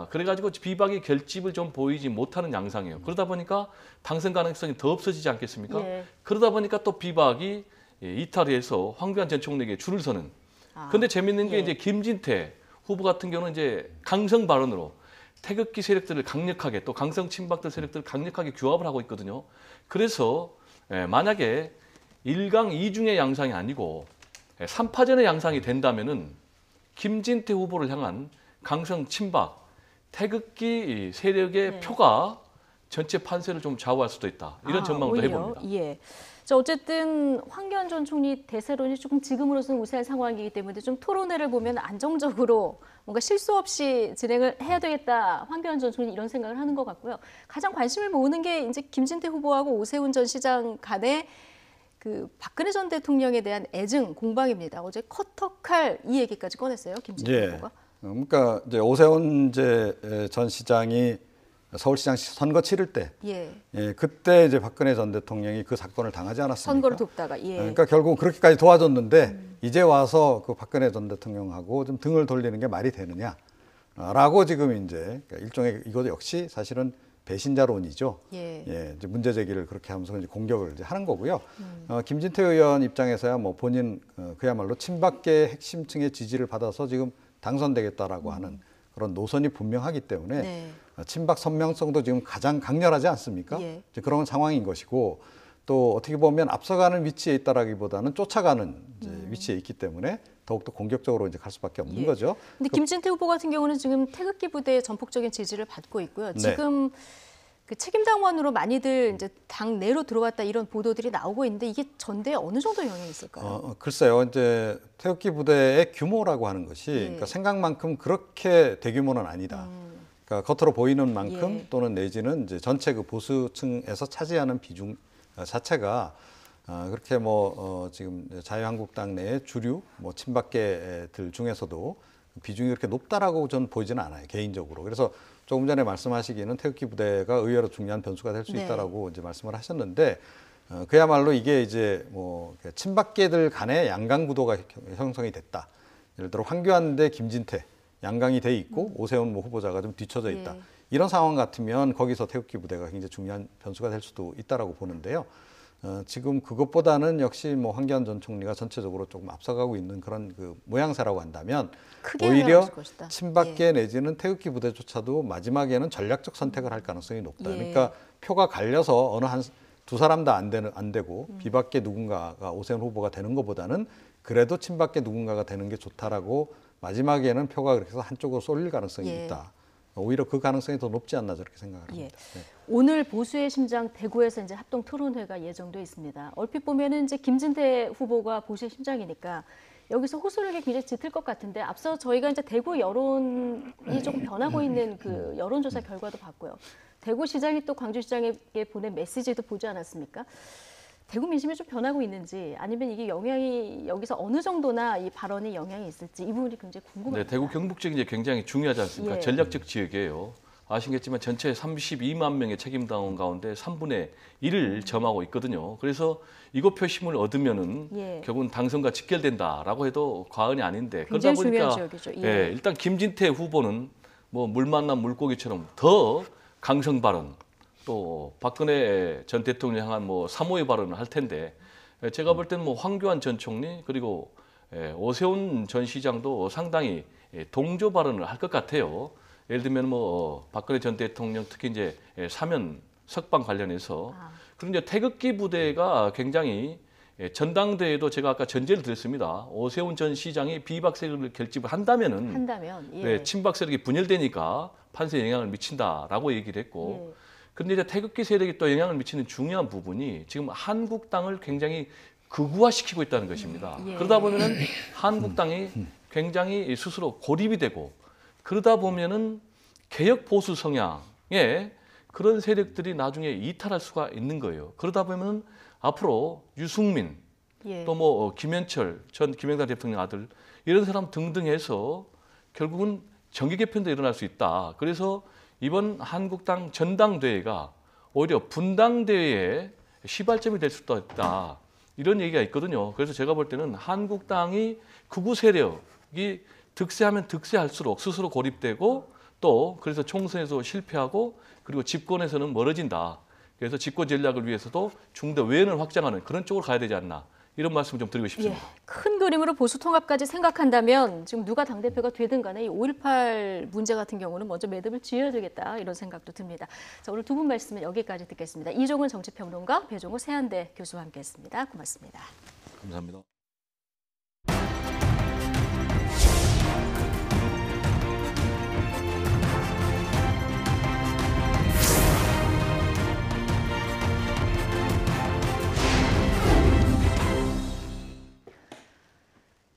그래가지고 비박이 결집을 좀 보이지 못하는 양상이에요. 그러다 보니까 당선 가능성이 더 없어지지 않겠습니까? 그러다 보니까 또 비박이 이탈해서 황교안 전 총리에게 줄을 서는. 그런데 재밌는 게 이제 김진태 후보 같은 경우는 이제 강성 발언으로 태극기 세력들을 강력하게 또 강성 친박들 세력들을 강력하게 규합을 하고 있거든요. 그래서 만약에 1강 2중의 양상이 아니고 3파전의 양상이 된다면은 김진태 후보를 향한 강성 친박 태극기 세력의 표가 전체 판세를 좀 좌우할 수도 있다. 이런 전망도 해봅니다. 예. 자, 어쨌든 황교안 전 총리 대세론이 조금 지금으로서는 우세한 상황이기 때문에 좀 토론회를 보면 안정적으로 뭔가 실수 없이 진행을 해야 되겠다. 황교안 전 총리 이런 생각을 하는 것 같고요. 가장 관심을 모으는 게 이제 김진태 후보하고 오세훈 전 시장 간의 그 박근혜 전 대통령에 대한 애증 공방입니다. 어제 커터칼 이 얘기까지 꺼냈어요. 김진태 후보가. 그러니까 이제 오세훈 전 시장이 서울시장 선거 치를 때, 그때 이제 박근혜 전 대통령이 그 사건을 당하지 않았습니까? 선거를 돕다가. 그러니까 결국 그렇게까지 도와줬는데 이제 와서 그 박근혜 전 대통령하고 좀 등을 돌리는 게 말이 되느냐라고 지금 이제 일종의 이것 역시 사실은 배신자론이죠. 이제 문제 제기를 그렇게 하면서 이제 공격을 이제 하는 거고요. 김진태 의원 입장에서야 뭐 본인 그야말로 친박계 핵심층의 지지를 받아서 지금 당선되겠다라고 하는 그런 노선이 분명하기 때문에 친박 선명성도 지금 가장 강렬하지 않습니까? 이제 그런 상황인 것이고 또 어떻게 보면 앞서가는 위치에 있다라기보다는 쫓아가는 이제 위치에 있기 때문에 더욱더 공격적으로 이제 갈 수밖에 없는 거죠. 근데 김진태 후보 같은 경우는 지금 태극기 부대의 전폭적인 지지를 받고 있고요. 지금 그 책임당원으로 많이들 이제 당 내로 들어왔다 이런 보도들이 나오고 있는데 이게 전대에 어느 정도 영향이 있을까요? 글쎄요. 이제 태극기 부대의 규모라고 하는 것이 그러니까 생각만큼 그렇게 대규모는 아니다. 그러니까 겉으로 보이는 만큼 또는 내지는 이제 전체 그 보수층에서 차지하는 비중 자체가 그렇게 뭐 지금 자유한국당 내의 주류 뭐 친박계들 중에서도 비중이 그렇게 높다라고 저는 보이지는 않아요, 개인적으로. 그래서 조금 전에 말씀하시기는 태극기 부대가 의외로 중요한 변수가 될 수 있다라고 이제 말씀을 하셨는데 그야말로 이게 이제 뭐 친박계들 간의 양강 구도가 형성이 됐다. 예를 들어 황교안 대 김진태 양강이 돼 있고 오세훈 뭐 후보자가 좀 뒤쳐져 있다. 이런 상황 같으면 거기서 태극기 부대가 굉장히 중요한 변수가 될 수도 있다라고 보는데요. 지금 그것보다는 역시 뭐 황교안 전 총리가 전체적으로 조금 앞서가고 있는 그런 그 모양새라고 한다면 오히려 친박계 내지는 태극기 부대조차도 마지막에는 전략적 선택을 할 가능성이 높다. 그러니까 표가 갈려서 어느 한 두 사람 다 안 되고 비박계 누군가가 오세훈 후보가 되는 것보다는 그래도 친박계 누군가가 되는 게 좋다라고 마지막에는 표가 그렇게 해서 한쪽으로 쏠릴 가능성이 있다. 오히려 그 가능성이 더 높지 않나 저렇게 생각을 합니다. 오늘 보수의 심장 대구에서 이제 합동 토론회가 예정돼 있습니다. 얼핏 보면은 이제 김진태 후보가 보수의 심장이니까 여기서 호소력이 굉장히 짙을 것 같은데 앞서 저희가 이제 대구 여론이 조금 변하고 있는 그 여론조사 결과도 봤고요. 대구시장이 또 광주시장에게 보낸 메시지도 보지 않았습니까? 대구 민심이 좀 변하고 있는지 아니면 이게 영향이 여기서 어느 정도나 이 발언이 영향이 있을지 이 부분이 굉장히 궁금합니다. 대구 경북 지역이 이제 굉장히 중요하지 않습니까? 전략적 지역이에요. 아시겠지만 전체 32만 명의 책임당원 가운데 3분의 1을 점하고 있거든요. 그래서 이거 표심을 얻으면은 결국은 당선과 직결된다라고 해도 과언이 아닌데 그러다 보니까 일단 김진태 후보는 뭐 물 만난 물고기처럼 더 강성 발언 또 박근혜 전 대통령 향한 뭐 사모의 발언을 할 텐데 제가 볼 때는 뭐 황교안 전 총리 그리고 오세훈 전 시장도 상당히 동조 발언을 할 것 같아요. 예를 들면 뭐 박근혜 전 대통령 특히 이제 사면 석방 관련해서 그런 이제 태극기 부대가 굉장히 전당대회도 제가 아까 전제를 드렸습니다. 오세훈 전 시장이 비박 세력을 결집을 한다면은 친박 세력이 분열되니까 판세에 영향을 미친다라고 얘기를 했고 그런데 이제 태극기 세력이 또 영향을 미치는 중요한 부분이 지금 한국당을 굉장히 극우화시키고 있다는 것입니다. 그러다 보면은 한국당이 굉장히 스스로 고립이 되고 그러다 보면은 개혁 보수 성향의 그런 세력들이 나중에 이탈할 수가 있는 거예요. 그러다 보면은 앞으로 유승민 또 뭐 김현철 전 김영삼 대통령 아들 이런 사람 등등 해서 결국은 정계 개편도 일어날 수 있다. 그래서 이번 한국당 전당대회가 오히려 분당대회의 시발점이 될 수도 있다. 이런 얘기가 있거든요. 그래서 제가 볼 때는 한국당이 극우 세력이 득세하면 득세할수록 스스로 고립되고 또 그래서 총선에서 실패하고 그리고 집권에서는 멀어진다. 그래서 집권 전략을 위해서도 중도 외연을 확장하는 그런 쪽으로 가야 되지 않나. 이런 말씀 좀 드리고 싶습니다. 큰 그림으로 보수 통합까지 생각한다면 지금 누가 당대표가 되든 간에 이 5.18 문제 같은 경우는 먼저 매듭을 지어야 되겠다 이런 생각도 듭니다. 자, 오늘 두 분 말씀은 여기까지 듣겠습니다. 이종훈 정치평론가, 배종호 세한대 교수와 함께했습니다. 고맙습니다. 감사합니다.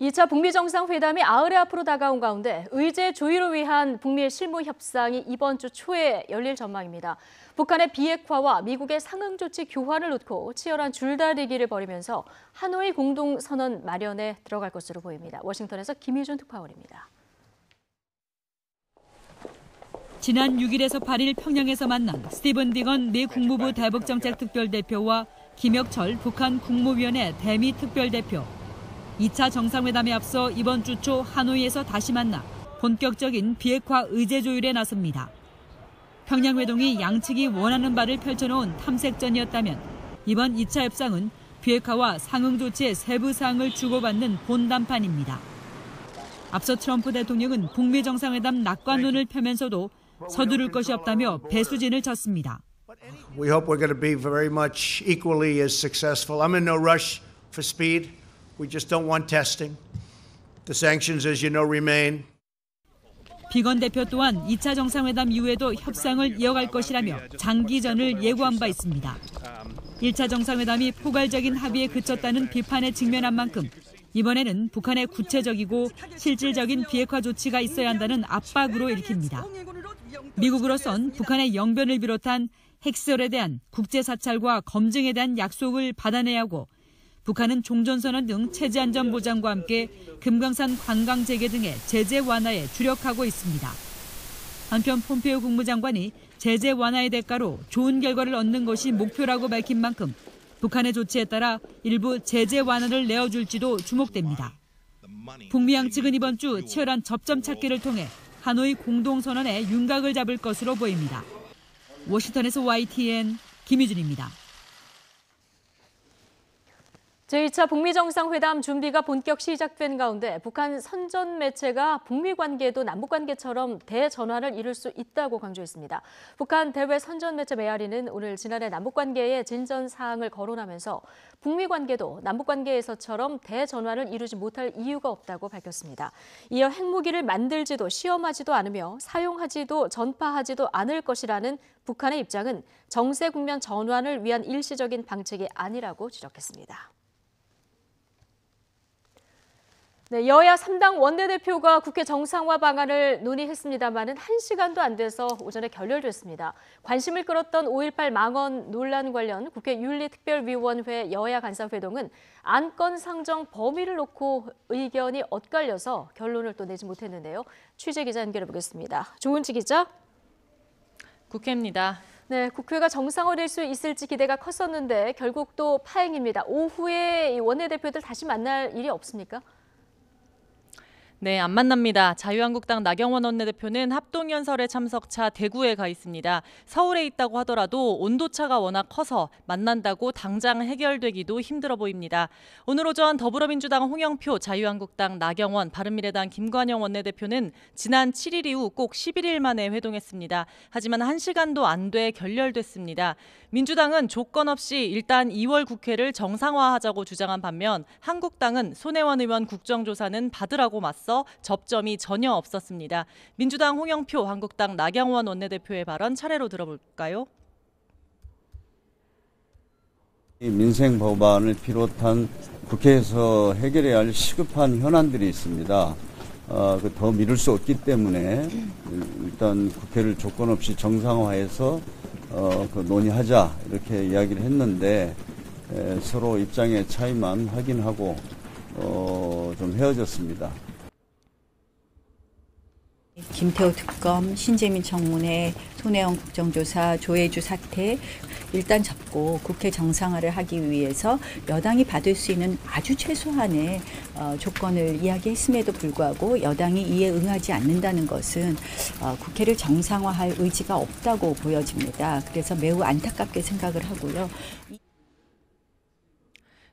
이 2차 북미 정상회담이 나흘 앞으로 다가온 가운데 의제 조율을 위한 북미의 실무 협상이 이번 주 초에 열릴 전망입니다. 북한의 비핵화와 미국의 상응 조치 교환을 놓고 치열한 줄다리기를 벌이면서 하노이 공동선언 마련에 들어갈 것으로 보입니다. 워싱턴에서 김희준 특파원입니다. 지난 6일에서 8일 평양에서 만난 스티븐 비건 미 국무부 대북정책특별대표와 김혁철 북한 국무위원회 대미 특별대표. 2차 정상회담에 앞서 이번 주 초 하노이에서 다시 만나 본격적인 비핵화 의제 조율에 나섭니다. 평양회동이 양측이 원하는 바를 펼쳐놓은 탐색전이었다면 이번 2차 협상은 비핵화와 상응 조치의 세부 사항을 주고받는 본담판입니다. 앞서 트럼프 대통령은 북미 정상회담 낙관론을 펴면서도 서두를 것이 없다며 배수진을 쳤습니다. We hope we're going to be very much equally as successful. I'm in no rush for speed. We just don't want testing. The sanctions, as you know, remain. 비건 대표 또한 2차 정상회담 이후에도 협상을 이어갈 것이라며 장기전을 예고한 바 있습니다. 1차 정상회담이 포괄적인 합의에 그쳤다는 비판에 직면한 만큼 이번에는 북한의 구체적이고 실질적인 비핵화 조치가 있어야 한다는 압박으로 읽힙니다. 미국으로선 북한의 영변을 비롯한 핵시설에 대한 국제사찰과 검증에 대한 약속을 받아내야 하고 북한은 종전선언 등 체제안전 보장과 함께 금강산 관광 재개 등의 제재 완화에 주력하고 있습니다. 한편 폼페이오 국무장관이 제재 완화의 대가로 좋은 결과를 얻는 것이 목표라고 밝힌 만큼 북한의 조치에 따라 일부 제재 완화를 내어줄지도 주목됩니다. 북미 양측은 이번 주 치열한 접점 찾기를 통해 하노이 공동선언에 윤곽을 잡을 것으로 보입니다. 워싱턴에서 YTN 김희준입니다. 제2차 북미 정상회담 준비가 본격 시작된 가운데 북한 선전 매체가 북미 관계도 남북 관계처럼 대전환을 이룰 수 있다고 강조했습니다. 북한 대외 선전 매체 메아리는 오늘 지난해 남북 관계의 진전 사항을 거론하면서 북미 관계도 남북 관계에서처럼 대전환을 이루지 못할 이유가 없다고 밝혔습니다. 이어 핵무기를 만들지도 시험하지도 않으며 사용하지도 전파하지도 않을 것이라는 북한의 입장은 정세 국면 전환을 위한 일시적인 방책이 아니라고 지적했습니다. 네, 여야 3당 원내대표가 국회 정상화 방안을 논의했습니다마는 1시간도 안 돼서 오전에 결렬됐습니다. 관심을 끌었던 5.18 망언 논란 관련 국회 윤리특별위원회 여야 간사회동은 안건 상정 범위를 놓고 의견이 엇갈려서 결론을 또 내지 못했는데요. 취재 기자 연결해 보겠습니다. 조은지 기자. 국회입니다. 네, 국회가 정상화될 수 있을지 기대가 컸었는데 결국 또 파행입니다. 오후에 이 원내대표들 다시 만날 일이 없습니까? 네, 안 만납니다. 자유한국당 나경원 원내대표는 합동연설에 참석차 대구에 가 있습니다. 서울에 있다고 하더라도 온도차가 워낙 커서 만난다고 당장 해결되기도 힘들어 보입니다. 오늘 오전 더불어민주당 홍영표, 자유한국당 나경원, 바른미래당 김관영 원내대표는 지난 7일 이후 꼭 11일 만에 회동했습니다. 하지만 1시간도 안 돼 결렬됐습니다. 민주당은 조건 없이 일단 2월 국회를 정상화하자고 주장한 반면 한국당은 손혜원 의원 국정조사는 받으라고 맞서 접점이 전혀 없었습니다. 민주당 홍영표, 한국당 나경원 원내대표의 발언 차례로 들어볼까요? 이 민생 법안을 비롯한 국회에서 해결해야 할 시급한 현안들이 있습니다. 더 미룰 수 없기 때문에 일단 국회를 조건 없이 정상화해서 논의하자 이렇게 이야기를 했는데 서로 입장의 차이만 확인하고 좀 헤어졌습니다. 김태호 특검, 신재민 청문회, 손혜원 국정조사, 조혜주 사태 일단 접고 국회 정상화를 하기 위해서 여당이 받을 수 있는 아주 최소한의 조건을 이야기했음에도 불구하고 여당이 이에 응하지 않는다는 것은 국회를 정상화할 의지가 없다고 보여집니다. 그래서 매우 안타깝게 생각을 하고요.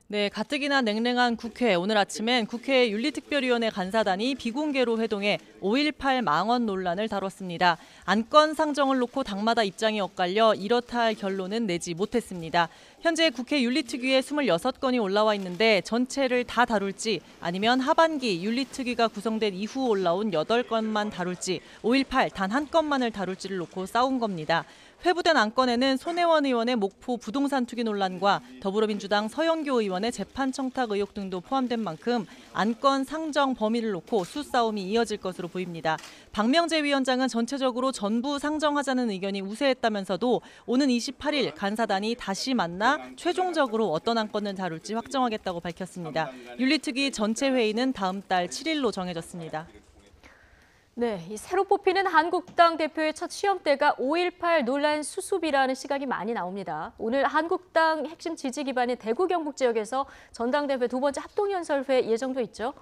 네, 가뜩이나 냉랭한 국회. 오늘 아침엔 국회 윤리특별위원회 간사단이 비공개로 회동해 5.18 망언 논란을 다뤘습니다. 안건 상정을 놓고 당마다 입장이 엇갈려 이렇다 할 결론은 내지 못했습니다. 현재 국회 윤리특위에 26건이 올라와 있는데 전체를 다 다룰지 아니면 하반기 윤리특위가 구성된 이후 올라온 8건만 다룰지 5.18 단 한 건만을 다룰지를 놓고 싸운 겁니다. 회부된 안건에는 손혜원 의원의 목포 부동산 투기 논란과 더불어민주당 서영교 의원의 재판 청탁 의혹 등도 포함된 만큼 안건 상정 범위를 놓고 수싸움이 이어질 것으로 보입니다. 박명재 위원장은 전체적으로 전부 상정하자는 의견이 우세했다면서도 오는 28일 간사단이 다시 만나 최종적으로 어떤 안건을 다룰지 확정하겠다고 밝혔습니다. 윤리특위 전체 회의는 다음 달 7일로 정해졌습니다. 네, 이 새로 뽑히는 한국당 대표의 첫 시험대가 5.18 논란 수습이라는 시각이 많이 나옵니다. 오늘 한국당 핵심 지지 기반인 대구 경북 지역에서 전당대회 두 번째 합동연설회 예정돼 있죠.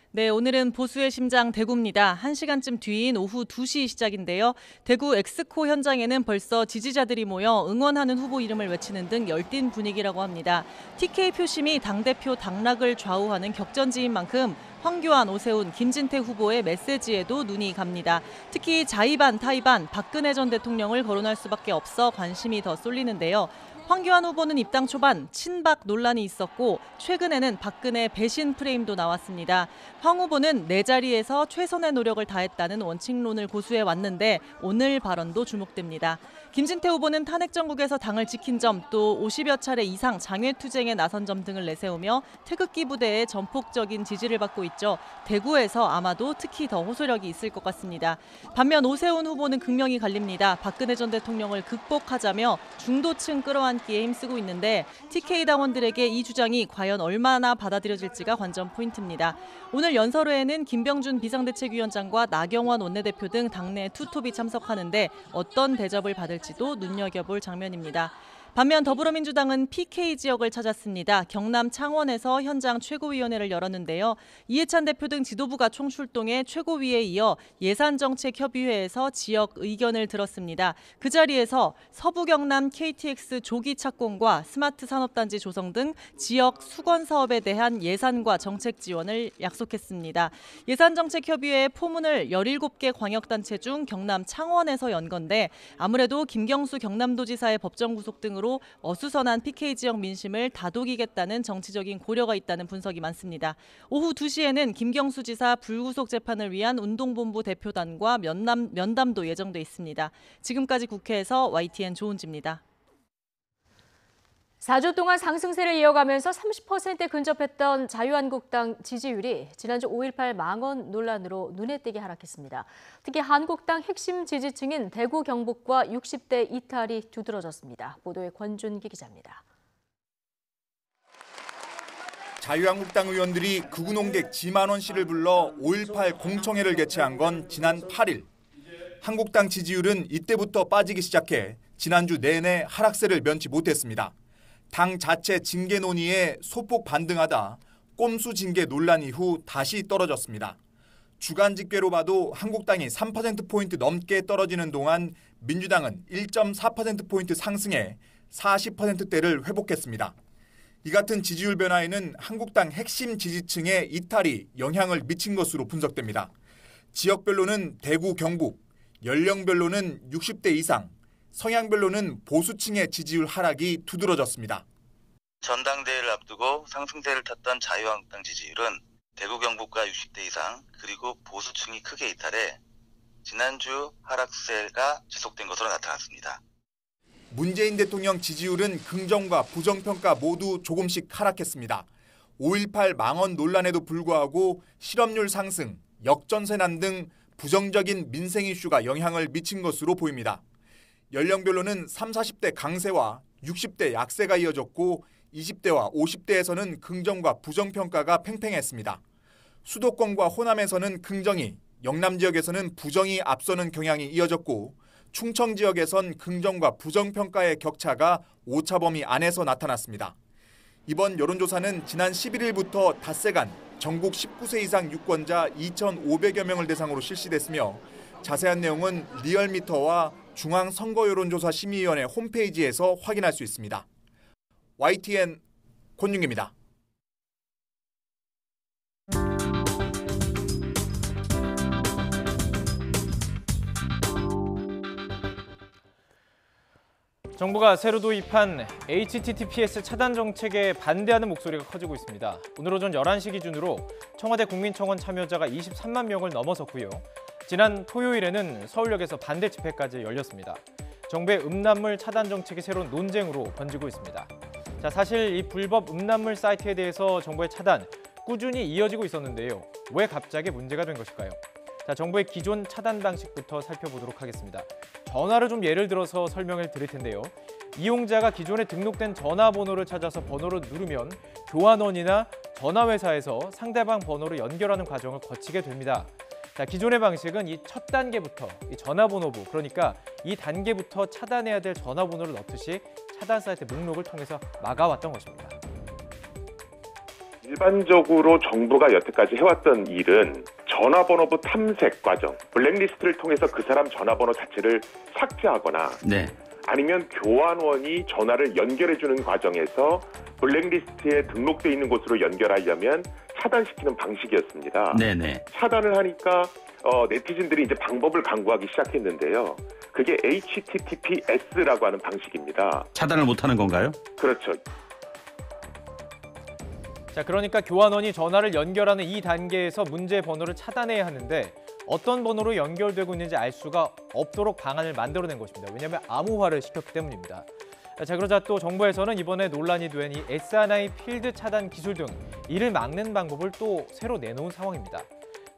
네, 오늘은 보수의 심장 대구입니다. 1시간쯤 뒤인 오후 2시 시작인데요. 대구 엑스코 현장에는 벌써 지지자들이 모여 응원하는 후보 이름을 외치는 등 열띤 분위기라고 합니다. TK 표심이 당대표 당락을 좌우하는 격전지인 만큼 황교안, 오세훈, 김진태 후보의 메시지에도 눈이 갑니다. 특히 자의반, 타의반, 박근혜 전 대통령을 거론할 수밖에 없어 관심이 더 쏠리는데요. 황교안 후보는 입당 초반 친박 논란이 있었고 최근에는 박근혜 배신 프레임도 나왔습니다. 황 후보는 내 자리에서 최선의 노력을 다했다는 원칙론을 고수해 왔는데 오늘 발언도 주목됩니다. 김진태 후보는 탄핵 정국에서 당을 지킨 점, 또 50여 차례 이상 장외투쟁에 나선 점 등을 내세우며 태극기 부대의 전폭적인 지지를 받고 있죠. 대구에서 아마도 특히 더 호소력이 있을 것 같습니다. 반면 오세훈 후보는 극명히 갈립니다. 박근혜 전 대통령을 극복하자며 중도층 끌어안기에 힘쓰고 있는데 TK 당원들에게 이 주장이 과연 얼마나 받아들여질지가 관전 포인트입니다. 오늘 연설회에는 김병준 비상대책위원장과 나경원 원내대표 등 당내 투톱이 참석하는데 어떤 대접을 받을지도 눈여겨볼 장면입니다. 반면 더불어민주당은 PK 지역을 찾았습니다. 경남 창원에서 현장 최고위원회를 열었는데요. 이해찬 대표 등 지도부가 총출동해 최고위에 이어 예산정책협의회에서 지역 의견을 들었습니다. 그 자리에서 서부 경남 KTX 조기 착공과 스마트 산업단지 조성 등 지역 수건 사업에 대한 예산과 정책 지원을 약속했습니다. 예산정책협의회의 포문을 17개 광역단체 중 경남 창원에서 연 건데 아무래도 김경수 경남도지사의 법정 구속 등으로 어수선한 PK 지역 민심을 다독이겠다는 정치적인 고려가 있다는 분석이 많습니다. 오후 2시에는 김경수 지사 불구속 재판을 위한 운동본부 대표단과 면담도 예정돼 있습니다. 지금까지 국회에서 YTN 조은지입니다. 4주 동안 상승세를 이어가면서 30%에 근접했던 자유한국당 지지율이 지난주 5.18 망언 논란으로 눈에 띄게 하락했습니다. 특히 한국당 핵심 지지층인 대구 경북과 60대 이탈이 두드러졌습니다. 보도에 권준기 기자입니다. 자유한국당 의원들이 극우농객 지만원 씨를 불러 5.18 공청회를 개최한 건 지난 8일. 한국당 지지율은 이때부터 빠지기 시작해 지난주 내내 하락세를 면치 못했습니다. 당 자체 징계 논의에 소폭 반등하다 꼼수 징계 논란 이후 다시 떨어졌습니다. 주간 집계로 봐도 한국당이 3%포인트 넘게 떨어지는 동안 민주당은 1.4%포인트 상승해 40%대를 회복했습니다. 이 같은 지지율 변화에는 한국당 핵심 지지층의 이탈이 영향을 미친 것으로 분석됩니다. 지역별로는 대구, 경북, 연령별로는 60대 이상, 성향별로는 보수층의 지지율 하락이 두드러졌습니다. 전당대회를 앞두고 상승세를 탔던 자유한국당 지지율은 대구 경북과 60대 이상 그리고 보수층이 크게 이탈해 지난주 하락세가 지속된 것으로 나타났습니다. 문재인 대통령 지지율은 긍정과 부정평가 모두 조금씩 하락했습니다. 5.18 망언 논란에도 불구하고 실업률 상승, 역전세난 등 부정적인 민생 이슈가 영향을 미친 것으로 보입니다. 연령별로는 30, 40대 강세와 60대 약세가 이어졌고 20대와 50대에서는 긍정과 부정평가가 팽팽했습니다. 수도권과 호남에서는 긍정이, 영남 지역에서는 부정이 앞서는 경향이 이어졌고 충청 지역에선 긍정과 부정평가의 격차가 오차 범위 안에서 나타났습니다. 이번 여론조사는 지난 11일부터 닷새간 전국 19세 이상 유권자 2,500여 명을 대상으로 실시됐으며 자세한 내용은 리얼미터와 중앙선거여론조사심의위원회 홈페이지에서 확인할 수 있습니다. YTN 권윤기입니다. 정부가 새로 도입한 HTTPS 차단 정책에 반대하는 목소리가 커지고 있습니다. 오늘 오전 11시 기준으로 청와대 국민청원 참여자가 23만 명을 넘어섰고요. 지난 토요일에는 서울역에서 반대 집회까지 열렸습니다. 정부의 음란물 차단 정책이 새로운 논쟁으로 번지고 있습니다. 자, 사실 이 불법 음란물 사이트에 대해서 정부의 차단 꾸준히 이어지고 있었는데요. 왜 갑자기 문제가 된 것일까요? 자, 정부의 기존 차단 방식부터 살펴보도록 하겠습니다. 전화로 좀 예를 들어서 설명을 드릴 텐데요. 이용자가 기존에 등록된 전화번호를 찾아서 번호를 누르면 교환원이나 전화회사에서 상대방 번호로 연결하는 과정을 거치게 됩니다. 자, 기존의 방식은 이 첫 단계부터 이 전화번호부, 그러니까 이 단계부터 차단해야 될 전화번호를 넣듯이 차단 사이트 목록을 통해서 막아왔던 것입니다. 일반적으로 정부가 여태까지 해왔던 일은 전화번호부 탐색 과정, 블랙리스트를 통해서 그 사람 전화번호 자체를 삭제하거나 아니면 교환원이 전화를 연결해주는 과정에서 블랙리스트에 등록돼 있는 곳으로 연결하려면 차단시키는 방식이었습니다. 차단을 하니까 네티즌들이 이제 방법을 강구하기 시작했는데요. 그게 HTTPS라고 하는 방식입니다. 차단을 못하는 건가요? 그렇죠. 자, 그러니까 교환원이 전화를 연결하는 이 단계에서 문제 번호를 차단해야 하는데 어떤 번호로 연결되고 있는지 알 수가 없도록 방안을 만들어낸 것입니다. 왜냐하면 암호화를 시켰기 때문입니다. 자, 그러자 또 정부에서는 이번에 논란이 된 이 SNI 필드 차단 기술 등 이를 막는 방법을 또 새로 내놓은 상황입니다.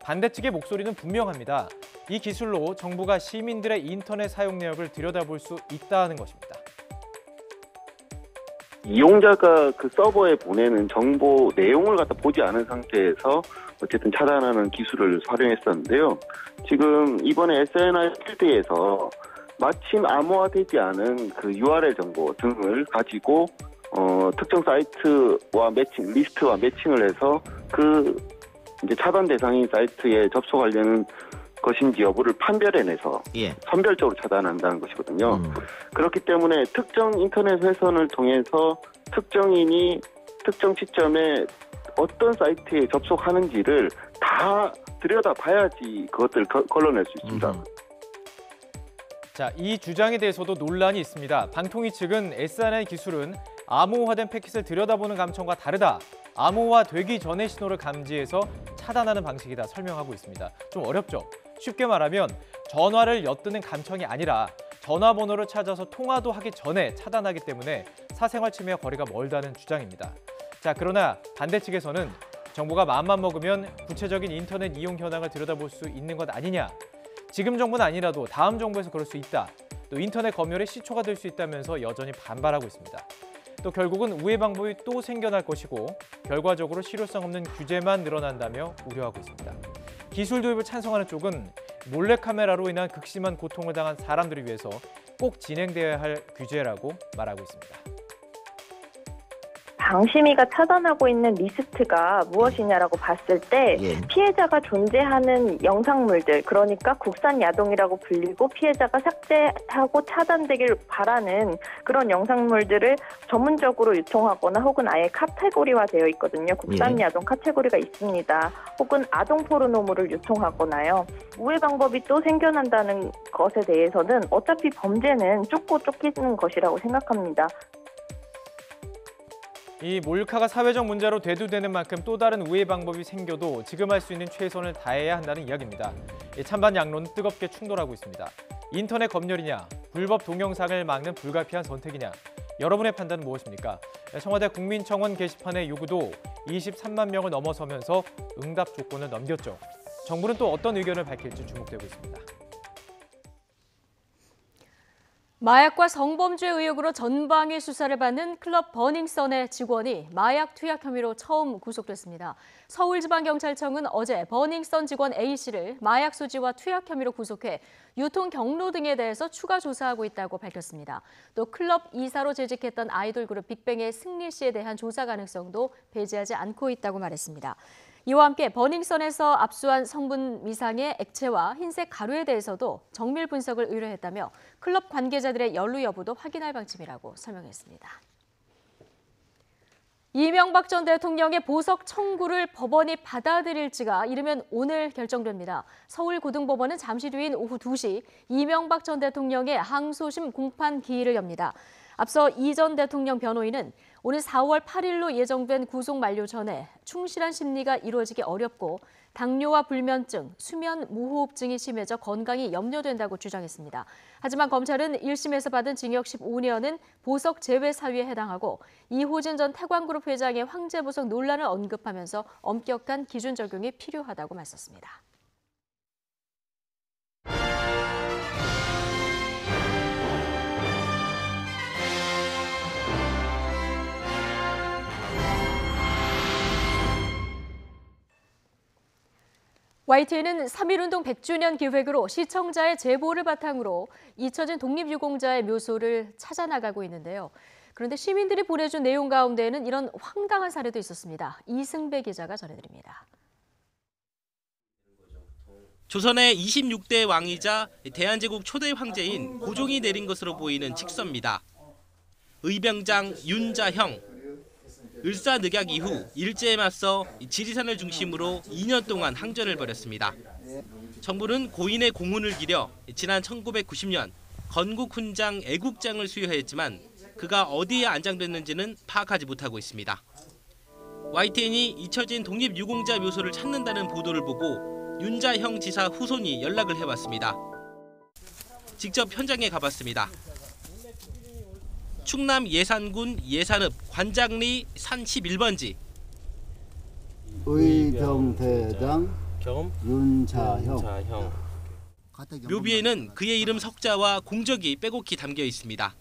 반대 측의 목소리는 분명합니다. 이 기술로 정부가 시민들의 인터넷 사용 내역을 들여다볼 수 있다는 것입니다. 이용자가 그 서버에 보내는 정보 내용을 갖다 보지 않은 상태에서 어쨌든 차단하는 기술을 활용했었는데요. 지금 이번에 SNI 필드에서 마침 암호화되지 않은 그 URL 정보 등을 가지고 특정 사이트와 매칭, 리스트와 매칭을 해서 그 이제 차단 대상인 사이트에 접속하려는 것인지 여부를 판별해내서 선별적으로 차단한다는 것이거든요. 그렇기 때문에 특정 인터넷 회선을 통해서 특정인이 특정 시점에 어떤 사이트에 접속하는지를 다 들여다봐야지 그것을 걸러낼 수 있습니다. 자, 이 주장에 대해서도 논란이 있습니다. 방통위 측은 SNI 기술은 암호화된 패킷을 들여다보는 감청과 다르다. 암호화되기 전의 신호를 감지해서 차단하는 방식이다 설명하고 있습니다. 좀 어렵죠? 쉽게 말하면 전화를 엿드는 감청이 아니라 전화번호를 찾아서 통화도 하기 전에 차단하기 때문에 사생활 침해와 거리가 멀다는 주장입니다. 자, 그러나 반대 측에서는 정부가 마음만 먹으면 구체적인 인터넷 이용 현황을 들여다볼 수 있는 것 아니냐. 지금 정부는 아니라도 다음 정부에서 그럴 수 있다. 또 인터넷 검열의 시초가 될 수 있다면서 여전히 반발하고 있습니다. 또 결국은 우회 방법이 또 생겨날 것이고 결과적으로 실효성 없는 규제만 늘어난다며 우려하고 있습니다. 기술 도입을 찬성하는 쪽은 몰래카메라로 인한 극심한 고통을 당한 사람들을 위해서 꼭 진행되어야 할 규제라고 말하고 있습니다. 방심위가 차단하고 있는 리스트가 무엇이냐라고 봤을 때 피해자가 존재하는 영상물들, 그러니까 국산 야동이라고 불리고 피해자가 삭제하고 차단되길 바라는 그런 영상물들을 전문적으로 유통하거나 혹은 아예 카테고리화되어 있거든요. 국산 야동 카테고리가 있습니다. 혹은 아동 포르노물을 유통하거나요. 우회 방법이 또 생겨난다는 것에 대해서는 어차피 범죄는 쫓고 쫓기는 것이라고 생각합니다. 이 몰카가 사회적 문제로 대두되는 만큼 또 다른 우회 방법이 생겨도 지금 할 수 있는 최선을 다해야 한다는 이야기입니다. 찬반 양론은 뜨겁게 충돌하고 있습니다. 인터넷 검열이냐, 불법 동영상을 막는 불가피한 선택이냐, 여러분의 판단은 무엇입니까? 청와대 국민청원 게시판의 요구도 23만 명을 넘어서면서 응답 조건을 넘겼죠. 정부는 또 어떤 의견을 밝힐지 주목되고 있습니다. 마약과 성범죄 의혹으로 전방위 수사를 받는 클럽 버닝썬의 직원이 마약 투약 혐의로 처음 구속됐습니다. 서울지방경찰청은 어제 버닝썬 직원 A씨를 마약 소지와 투약 혐의로 구속해 유통 경로 등에 대해서 추가 조사하고 있다고 밝혔습니다. 또 클럽 이사로 재직했던 아이돌 그룹 빅뱅의 승리 씨에 대한 조사 가능성도 배제하지 않고 있다고 말했습니다. 이와 함께 버닝썬에서 압수한 성분 미상의 액체와 흰색 가루에 대해서도 정밀 분석을 의뢰했다며 클럽 관계자들의 연루 여부도 확인할 방침이라고 설명했습니다. 이명박 전 대통령의 보석 청구를 법원이 받아들일지가 이르면 오늘 결정됩니다. 서울고등법원은 잠시 뒤인 오후 2시 이명박 전 대통령의 항소심 공판 기일을 엽니다. 앞서 이 전 대통령 변호인은 오늘 4월 8일로 예정된 구속 만료 전에 충실한 심리가 이루어지기 어렵고 당뇨와 불면증, 수면 무호흡증이 심해져 건강이 염려된다고 주장했습니다. 하지만 검찰은 1심에서 받은 징역 15년은 보석 제외 사유에 해당하고 이호진 전 태광그룹 회장의 황제 보석 논란을 언급하면서 엄격한 기준 적용이 필요하다고 맞섰습니다. YTN은 3.1운동 100주년 기획으로 시청자의 제보를 바탕으로 잊혀진 독립유공자의 묘소를 찾아나가고 있는데요. 그런데 시민들이 보내준 내용 가운데에는 이런 황당한 사례도 있었습니다. 이승배 기자가 전해드립니다. 조선의 26대 왕이자 대한제국 초대 황제인 고종이 내린 것으로 보이는 직서입니다. 의병장 윤자형. 을사늑약 이후 일제에 맞서 지리산을 중심으로 2년 동안 항전을 벌였습니다. 정부는 고인의 공훈을 기려 지난 1990년 건국훈장 애국장을 수여했지만 그가 어디에 안장됐는지는 파악하지 못하고 있습니다. YTN이 잊혀진 독립유공자 묘소를 찾는다는 보도를 보고 윤자형 지사 후손이 연락을 해왔습니다. 직접 현장에 가봤습니다. 충남 예산군 예산읍 관장리 산 11번지. 의병대장 윤자형. 묘비에는 그의 이름 석자와 공적이 빼곡히 담겨 있습니다.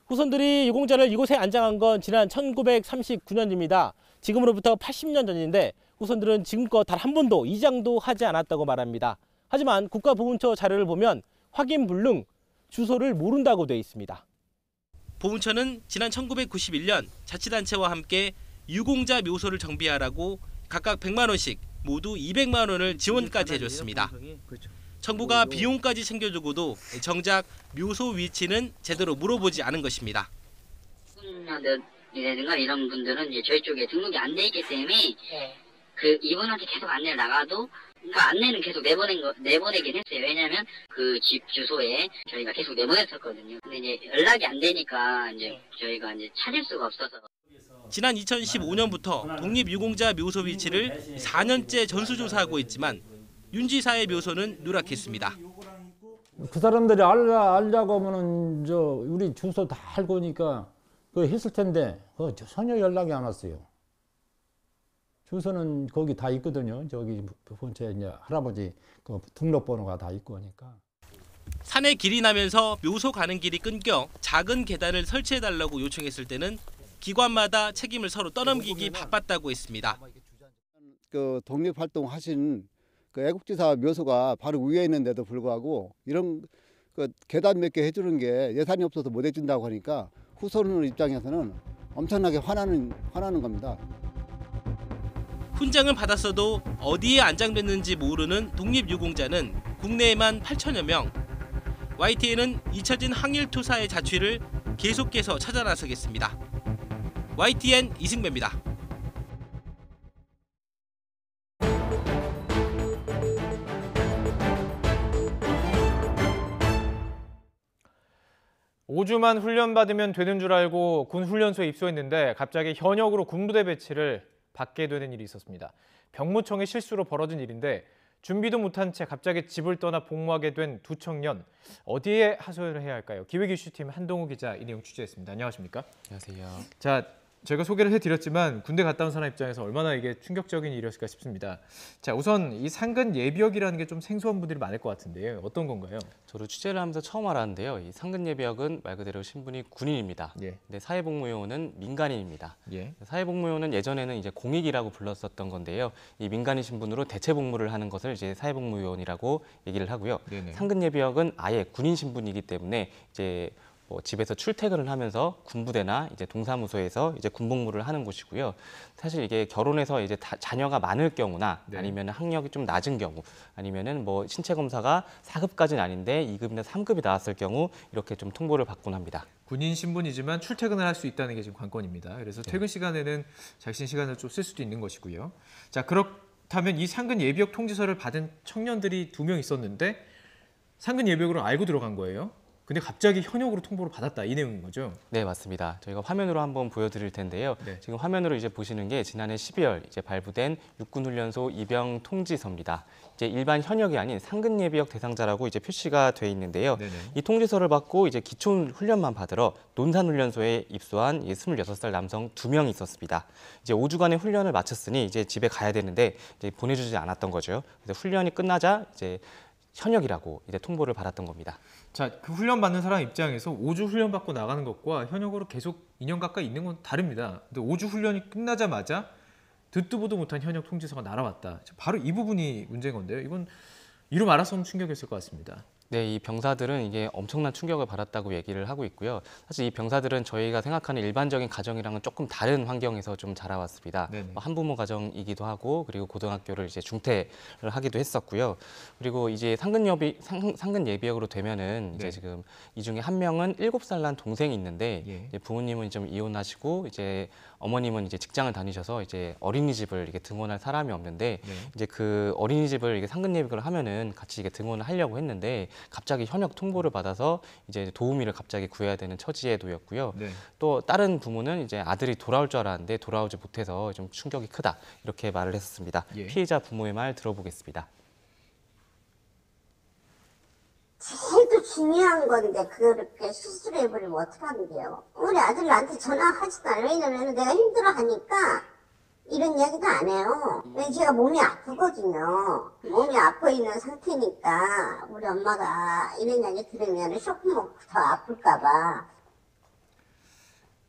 후손들이 유공자를 이곳에 안장한 건 지난 1939년입니다. 지금으로부터 80년 전인데 후손들은 지금껏 단 한 번도 이장도 하지 않았다고 말합니다. 하지만 국가보훈처 자료를 보면 확인 불능, 주소를 모른다고 돼 있습니다. 보훈처는 지난 1991년 자치단체와 함께 유공자 묘소를 정비하라고 각각 100만 원씩 모두 200만 원을 지원까지 해줬습니다. 정부가 비용까지 챙겨주고도 정작 묘소 위치는 제대로 물어보지 않은 것입니다. 이라든가 이런 분들은 이제 저희 쪽에 등록이 안 돼 있기 때문에 그 이분한테 계속 안내를 나가도 그 안내는 계속 내보내긴 했어요. 왜냐하면 그 집 주소에 저희가 계속 내보냈었거든요. 근데 이제 연락이 안 되니까 이제 저희가 이제 찾을 수가 없어서. 지난 2015년부터 독립유공자 묘소 위치를 4년째 전수조사하고 있지만 윤 지사의 묘소는 누락했습니다. 그 사람들이 알자고 하면은 우리 주소 다 알고 오니까 그 했을 텐데 전혀 연락이 안 왔어요. 주소는 거기 다 있거든요. 저기 본체 이제 할아버지 그 등록번호가 다 있고 하니까. 산에 길이 나면서 묘소 가는 길이 끊겨 작은 계단을 설치해달라고 요청했을 때는 기관마다 책임을 서로 떠넘기기 바빴다고 했습니다. 그 독립활동 하신 그 애국지사 묘소가 바로 위에 있는데도 불구하고 이런 그 계단 몇 개 해주는 게 예산이 없어서 못 해준다고 하니까 후손 입장에서는 엄청나게 화나는 겁니다. 훈장을 받았어도 어디에 안장됐는지 모르는 독립유공자는 국내에만 8천여 명. YTN은 잊혀진 항일투사의 자취를 계속해서 찾아 나서겠습니다. YTN 이승배입니다. (5주만) 훈련받으면 되는 줄 알고 군 훈련소에 입소했는데 갑자기 현역으로 군부대 배치를 받게 되는 일이 있었습니다. 병무청의 실수로 벌어진 일인데 준비도 못한 채 갑자기 집을 떠나 복무하게 된 두 청년. 어디에 하소연을 해야 할까요? 기획 이슈팀 한동우 기자 이 내용 취재했습니다. 안녕하십니까? 안녕하세요. 자, 제가 소개를 해드렸지만 군대 갔다 온 사람 입장에서 얼마나 이게 충격적인 일이었을까 싶습니다. 자, 우선 이 상근 예비역이라는 게 좀 생소한 분들이 많을 것 같은데요. 어떤 건가요? 저도 취재를 하면서 처음 알았는데요. 이 상근 예비역은 말 그대로 신분이 군인입니다. 예. 근데 사회복무요원은 민간인입니다. 예. 사회복무요원은 예전에는 이제 공익이라고 불렀었던 건데요. 이 민간인 신분으로 대체 복무를 하는 것을 이제 사회복무요원이라고 얘기를 하고요. 네네. 상근 예비역은 아예 군인 신분이기 때문에 이제 집에서 출퇴근을 하면서 군부대나 이제 동사무소에서 이제 군복무를 하는 곳이고요. 사실 이게 결혼해서 이제 자녀가 많을 경우나 네. 아니면 학력이 좀 낮은 경우, 아니면은 뭐 신체 검사가 4급까지는 아닌데 2급이나 3급이 나왔을 경우 이렇게 좀 통보를 받곤 합니다. 군인 신분이지만 출퇴근을 할 수 있다는 게 지금 관건입니다. 그래서 퇴근 시간에는 자신 시간을 좀 쓸 수도 있는 것이고요. 자, 그렇다면 이 상근 예비역 통지서를 받은 청년들이 2명 있었는데 상근 예비역으로 알고 들어간 거예요. 근데 갑자기 현역으로 통보를 받았다, 이 내용인 거죠? 네, 맞습니다. 저희가 화면으로 한번 보여드릴 텐데요. 네. 지금 화면으로 이제 보시는 게 지난해 12월 이제 발부된 육군훈련소 입영 통지서입니다. 이제 일반 현역이 아닌 상근 예비역 대상자라고 이제 표시가 돼 있는데요. 네네. 이 통지서를 받고 이제 기초 훈련만 받으러 논산훈련소에 입소한 26살 남성 2명이 있었습니다. 이제 5주간의 훈련을 마쳤으니 이제 집에 가야 되는데 이제 보내주지 않았던 거죠. 그래서 훈련이 끝나자 이제 현역이라고 이제 통보를 받았던 겁니다. 자, 그 훈련 받는 사람 입장에서 5주 훈련 받고 나가는 것과 현역으로 계속 2년 가까이 있는 건 다릅니다. 근데 5주 훈련이 끝나자마자 듣도 보도 못한 현역 통지서가 날아왔다. 바로 이 부분이 문제인 건데요. 이건 이루 말할 수 없는 충격이었을 것 같습니다. 네, 이 병사들은 이게 엄청난 충격을 받았다고 얘기를 하고 있고요. 사실 이 병사들은 저희가 생각하는 일반적인 가정이랑은 조금 다른 환경에서 좀 자라왔습니다. 한부모 가정이기도 하고 그리고 고등학교를 이제 중퇴를 하기도 했었고요. 그리고 이제 상근 예비역으로 되면은 이제 지금 이 중에 한 명은 7살 난 동생이 있는데 이제 부모님은 좀 이혼하시고 이제 어머님은 이제 직장을 다니셔서 이제 어린이집을 이게 등원할 사람이 없는데 이제 그 어린이집을 이게 상근 예비역을 하면은 같이 이게 등원을 하려고 했는데 갑자기 현역 통보를 받아서 이제 도우미를 갑자기 구해야 되는 처지에 놓였고요. 또 다른 부모는 이제 아들이 돌아올 줄 알았는데 돌아오지 못해서 좀 충격이 크다 이렇게 말을 했었습니다. 피해자 부모의 말 들어보겠습니다. 제일 중요한 건데 그렇게 수술해버리면 어떡하는데요. 우리 아들 나한테 전화하지도 않아요. 왜냐면 내가 힘들어하니까 이런 이야기도 안 해요. 왜냐면 제가 몸이 아프거든요. 몸이 아파 있는 상태니까 우리 엄마가 이런 이야기 들으면 조금 더 아플까 봐.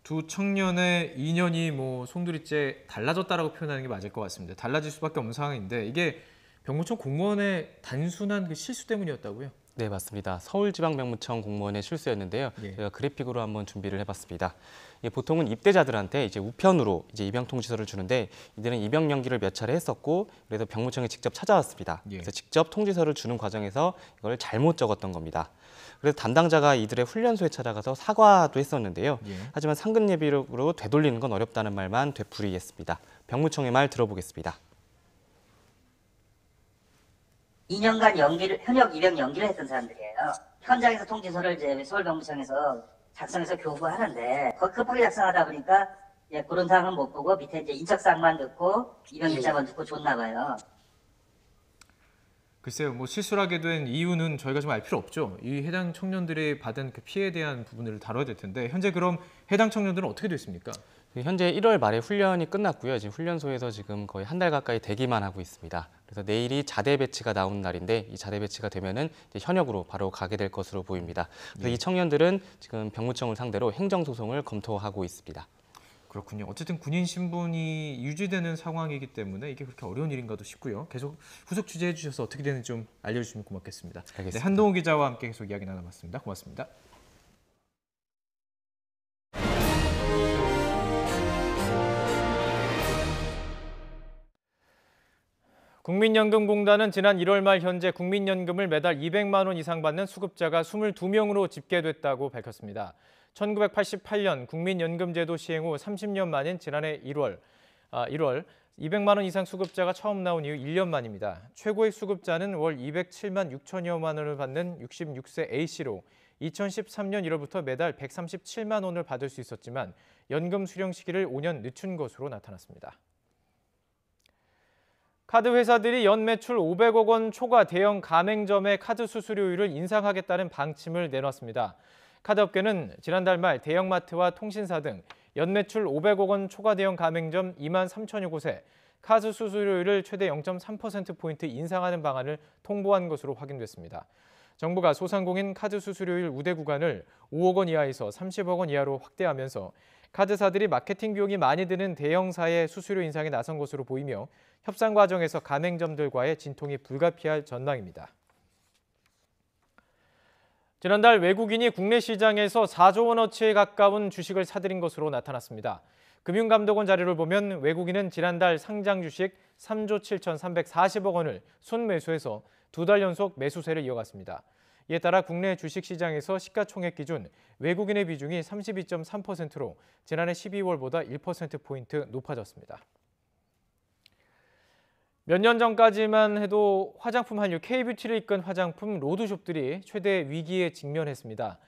두 청년의 인연이 송두리째 달라졌다라고 표현하는 게 맞을 것 같습니다. 달라질 수밖에 없는 상황인데 이게 병무청 공무원의 단순한 그 실수 때문이었다고요? 네, 맞습니다. 서울지방병무청 공무원의 실수였는데요. 제가 그래픽으로 한번 준비를 해봤습니다. 보통은 입대자들한테 이제 우편으로 이제 입영 통지서를 주는데 이들은 입영 연기를 몇 차례 했었고 그래서 병무청에 직접 찾아왔습니다. 그래서 직접 통지서를 주는 과정에서 이걸 잘못 적었던 겁니다. 그래서 담당자가 이들의 훈련소에 찾아가서 사과도 했었는데요. 하지만 상근 예비역으로 되돌리는 건 어렵다는 말만 되풀이했습니다. 병무청의 말 들어보겠습니다. 2년간 현역 입영 연기를 했던 사람들이에요. 현장에서 통지서를 이제 서울병무청에서 작성해서 교부하는데 급하게 작성하다 보니까 그런 사항은 못 보고 밑에 이제 인적사항만 넣고 입영 일자만 넣고 줬나 봐요. 글쎄요, 실수를 하게 된 이유는 저희가 좀 알 필요 없죠. 이 해당 청년들이 받은 그 피해에 대한 부분을 다뤄야 될 텐데 현재 그럼 해당 청년들은 어떻게 됐습니까? 현재 1월 말에 훈련이 끝났고요. 지금 훈련소에서 지금 거의 한 달 가까이 대기만 하고 있습니다. 그래서 내일이 자대 배치가 나오는 날인데 이 자대 배치가 되면은 이제 현역으로 바로 가게 될 것으로 보입니다. 그래서 이 청년들은 지금 병무청을 상대로 행정소송을 검토하고 있습니다. 그렇군요. 어쨌든 군인 신분이 유지되는 상황이기 때문에 이게 그렇게 어려운 일인가도 싶고요. 계속 후속 취재해 주셔서 어떻게 되는지 좀 알려주시면 고맙겠습니다. 알겠습니다. 네, 한동훈 기자와 함께 계속 이야기 나눠봤습니다. 고맙습니다. 국민연금공단은 지난 1월 말 현재 국민연금을 매달 200만 원 이상 받는 수급자가 22명으로 집계됐다고 밝혔습니다. 1988년 국민연금제도 시행 후 30년 만인 지난해 1월 200만 원 이상 수급자가 처음 나온 이후 1년 만입니다. 최고의 수급자는 월 207만 6천여만 원을 받는 66세 A씨로 2013년 1월부터 매달 137만 원을 받을 수 있었지만 연금 수령 시기를 5년 늦춘 것으로 나타났습니다. 카드 회사들이 연 매출 500억 원 초과 대형 가맹점의 카드 수수료율을 인상하겠다는 방침을 내놨습니다. 카드업계는 지난달 말 대형마트와 통신사 등 연 매출 500억 원 초과 대형 가맹점 2만 3천여 곳에 카드 수수료율을 최대 0.3%포인트 인상하는 방안을 통보한 것으로 확인됐습니다. 정부가 소상공인 카드 수수료율 우대 구간을 5억 원 이하에서 30억 원 이하로 확대하면서 카드사들이 마케팅 비용이 많이 드는 대형사의 수수료 인상에 나선 것으로 보이며 협상 과정에서 가맹점들과의 진통이 불가피할 전망입니다. 지난달 외국인이 국내 시장에서 4조 원어치에 가까운 주식을 사들인 것으로 나타났습니다. 금융감독원 자료를 보면 외국인은 지난달 상장 주식 3조 7,340억 원을 순매수해서 2달 연속 매수세를 이어갔습니다. 이에 따라 국내 주식시장에서 시가총액 기준 외국인의 비중이 32.3%로 지난해 12월보다 1%포인트 높아졌습니다. 몇 년 전까지만 해도 화장품 한류 K뷰티를 이끈 화장품 로드숍들이 최대 위기에 직면했습니다.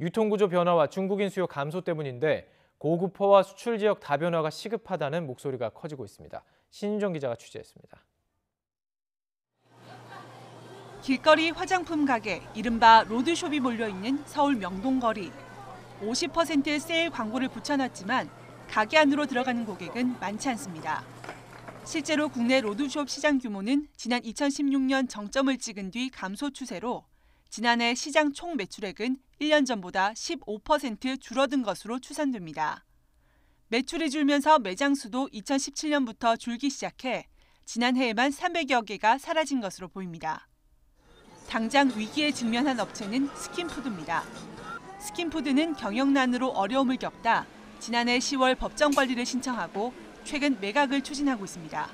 유통구조 변화와 중국인 수요 감소 때문인데 고급화와 수출 지역 다변화가 시급하다는 목소리가 커지고 있습니다. 신윤정 기자가 취재했습니다. 길거리 화장품 가게, 이른바 로드숍이 몰려있는 서울 명동거리. 50% 세일 광고를 붙여놨지만 가게 안으로 들어가는 고객은 많지 않습니다. 실제로 국내 로드숍 시장 규모는 지난 2016년 정점을 찍은 뒤 감소 추세로 지난해 시장 총 매출액은 1년 전보다 15% 줄어든 것으로 추산됩니다. 매출이 줄면서 매장 수도 2017년부터 줄기 시작해 지난해에만 300여 개가 사라진 것으로 보입니다. 당장 위기에 직면한 업체는 스킨푸드입니다. 스킨푸드는 경영난으로 어려움을 겪다 지난해 10월 법정 관리를 신청하고 최근 매각을 추진하고 있습니다.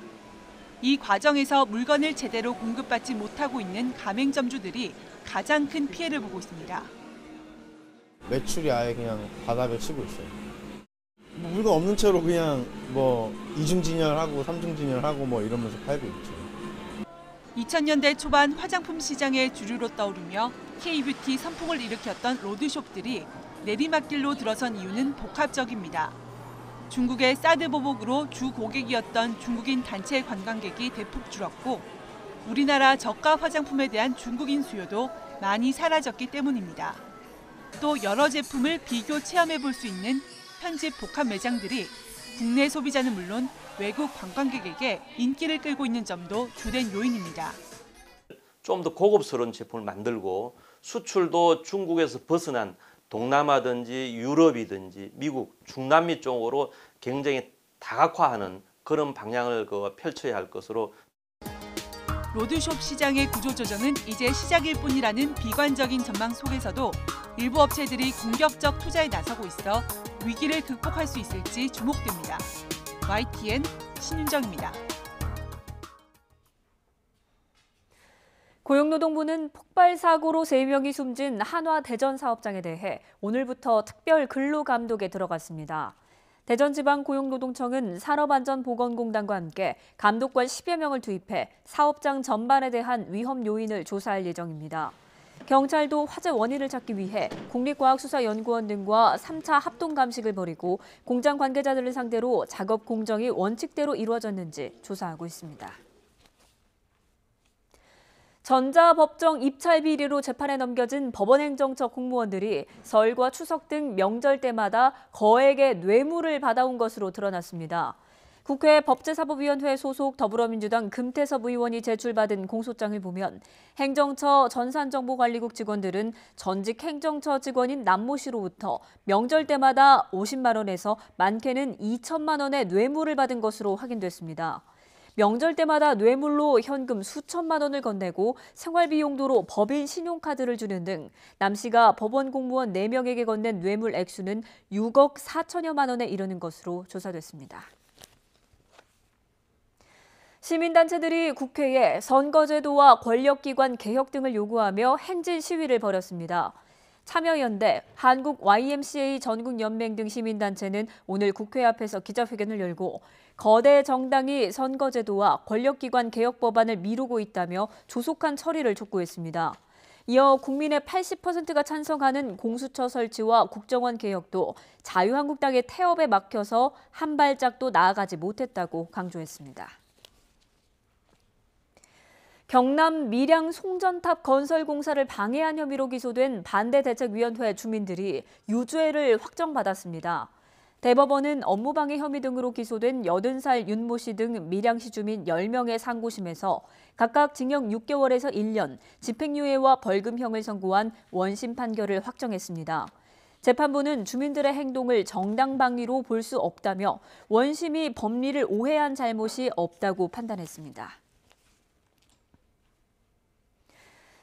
이 과정에서 물건을 제대로 공급받지 못하고 있는 가맹점주들이 가장 큰 피해를 보고 있습니다. 매출이 아예 그냥 바닥을 치고 있어요. 물건 없는 채로 그냥 뭐 이중진열하고 삼중진열하고 뭐 이러면서 팔고 있죠. 2000년대 초반 화장품 시장의 주류로 떠오르며 K뷰티 선풍을 일으켰던 로드숍들이 내리막길로 들어선 이유는 복합적입니다. 중국의 사드 보복으로 주 고객이었던 중국인 단체 관광객이 대폭 줄었고 우리나라 저가 화장품에 대한 중국인 수요도 많이 사라졌기 때문입니다. 또 여러 제품을 비교 체험해 볼 수 있는 편집 복합 매장들이 국내 소비자는 물론 외국 관광객에게 인기를 끌고 있는 점도 주된 요인입니다. 좀 더 고급스러운 제품을 만들고 수출도 중국에서 벗어난 동남아든지 유럽이든지 미국, 중남미 쪽으로 굉장히 다각화하는 그런 방향을 펼쳐야 할 것으로. 로드숍 시장의 구조조정은 이제 시작일 뿐이라는 비관적인 전망 속에서도 일부 업체들이 공격적 투자에 나서고 있어 위기를 극복할 수 있을지 주목됩니다. YTN 신윤정입니다. 고용노동부는 폭발 사고로 3명이 숨진 한화 대전 사업장에 대해 오늘부터 특별 근로감독에 들어갔습니다. 대전지방고용노동청은 산업안전보건공단과 함께 감독관 10여 명을 투입해 사업장 전반에 대한 위험 요인을 조사할 예정입니다. 경찰도 화재 원인을 찾기 위해 국립과학수사연구원 등과 3차 합동 감식을 벌이고 공장 관계자들을 상대로 작업 공정이 원칙대로 이루어졌는지 조사하고 있습니다. 전자법정 입찰 비리로 재판에 넘겨진 법원행정처 공무원들이 설과 추석 등 명절 때마다 거액의 뇌물을 받아온 것으로 드러났습니다. 국회 법제사법위원회 소속 더불어민주당 금태섭 의원이 제출받은 공소장을 보면 행정처 전산정보관리국 직원들은 전직 행정처 직원인 남모 씨로부터 명절 때마다 50만 원에서 많게는 2천만 원의 뇌물을 받은 것으로 확인됐습니다. 명절 때마다 뇌물로 현금 수천만 원을 건네고 생활비 용도로 법인 신용카드를 주는 등 남 씨가 법원 공무원 4명에게 건넨 뇌물 액수는 6억 4천여만 원에 이르는 것으로 조사됐습니다. 시민단체들이 국회에 선거제도와 권력기관 개혁 등을 요구하며 행진 시위를 벌였습니다. 참여연대, 한국 YMCA 전국연맹 등 시민단체는 오늘 국회 앞에서 기자회견을 열고 거대 정당이 선거제도와 권력기관 개혁 법안을 미루고 있다며 조속한 처리를 촉구했습니다. 이어 국민의 80%가 찬성하는 공수처 설치와 국정원 개혁도 자유한국당의 태업에 막혀서 한 발짝도 나아가지 못했다고 강조했습니다. 경남 밀양 송전탑 건설 공사를 방해한 혐의로 기소된 반대대책위원회 주민들이 유죄를 확정받았습니다. 대법원은 업무방해 혐의 등으로 기소된 80살 윤모 씨 등 밀양시 주민 10명의 상고심에서 각각 징역 6개월에서 1년, 집행유예와 벌금형을 선고한 원심 판결을 확정했습니다. 재판부는 주민들의 행동을 정당방위로 볼 수 없다며 원심이 법리를 오해한 잘못이 없다고 판단했습니다.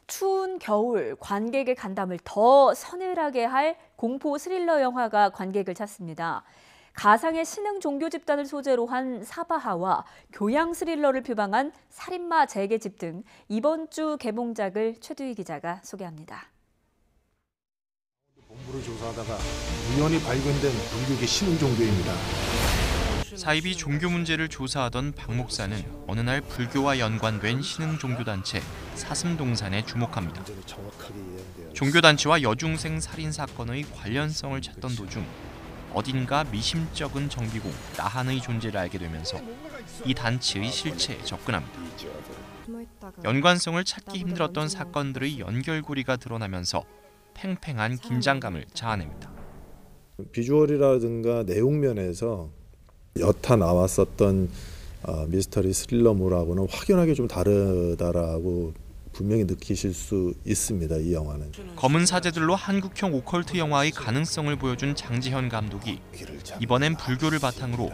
추운 겨울, 관객의 간담을 더 서늘하게 할 공포 스릴러 영화가 관객을 찾습니다. 가상의 신흥 종교 집단을 소재로 한 사바하와 교양 스릴러를 표방한 살인마 재개집 등 이번 주 개봉작을 최두희 기자가 소개합니다. 본부를 조사하다가 우연히 발견된 불교계 신흥 종교입니다. 사이비 종교 문제를 조사하던 박 목사는 어느 날 불교와 연관된 신흥 종교단체 사슴동산에 주목합니다. 종교단체와 여중생 살인 사건의 관련성을 찾던 도중 어딘가 미심쩍은 정비공 나한의 존재를 알게 되면서 이 단체의 실체에 접근합니다. 연관성을 찾기 힘들었던 사건들의 연결고리가 드러나면서 팽팽한 긴장감을 자아냅니다. 비주얼이라든가 내용 면에서 여타 나왔었던 미스터리 스릴러물하고는 확연하게 좀 다르다라고 분명히 느끼실 수 있습니다. 이 영화는. 검은 사제들로 한국형 오컬트 영화의 가능성을 보여준 장지현 감독이 이번엔 불교를 바탕으로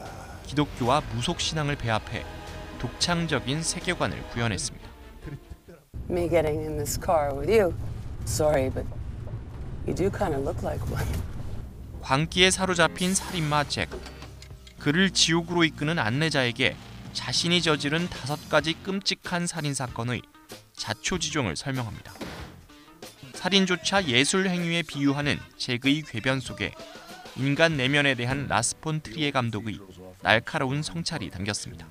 기독교와 무속 신앙을 배합해 독창적인 세계관을 구현했습니다. Me getting in this car with you. Sorry, but you do kind of look like one. 광기에 사로잡힌 살인마 잭. 그를 지옥으로 이끄는 안내자에게 자신이 저지른 5가지 끔찍한 살인 사건의 자초지종을 설명합니다. 살인조차 예술 행위에 비유하는 잭의 궤변 속에 인간 내면에 대한 라스 폰 트리에 감독의 날카로운 성찰이 담겼습니다.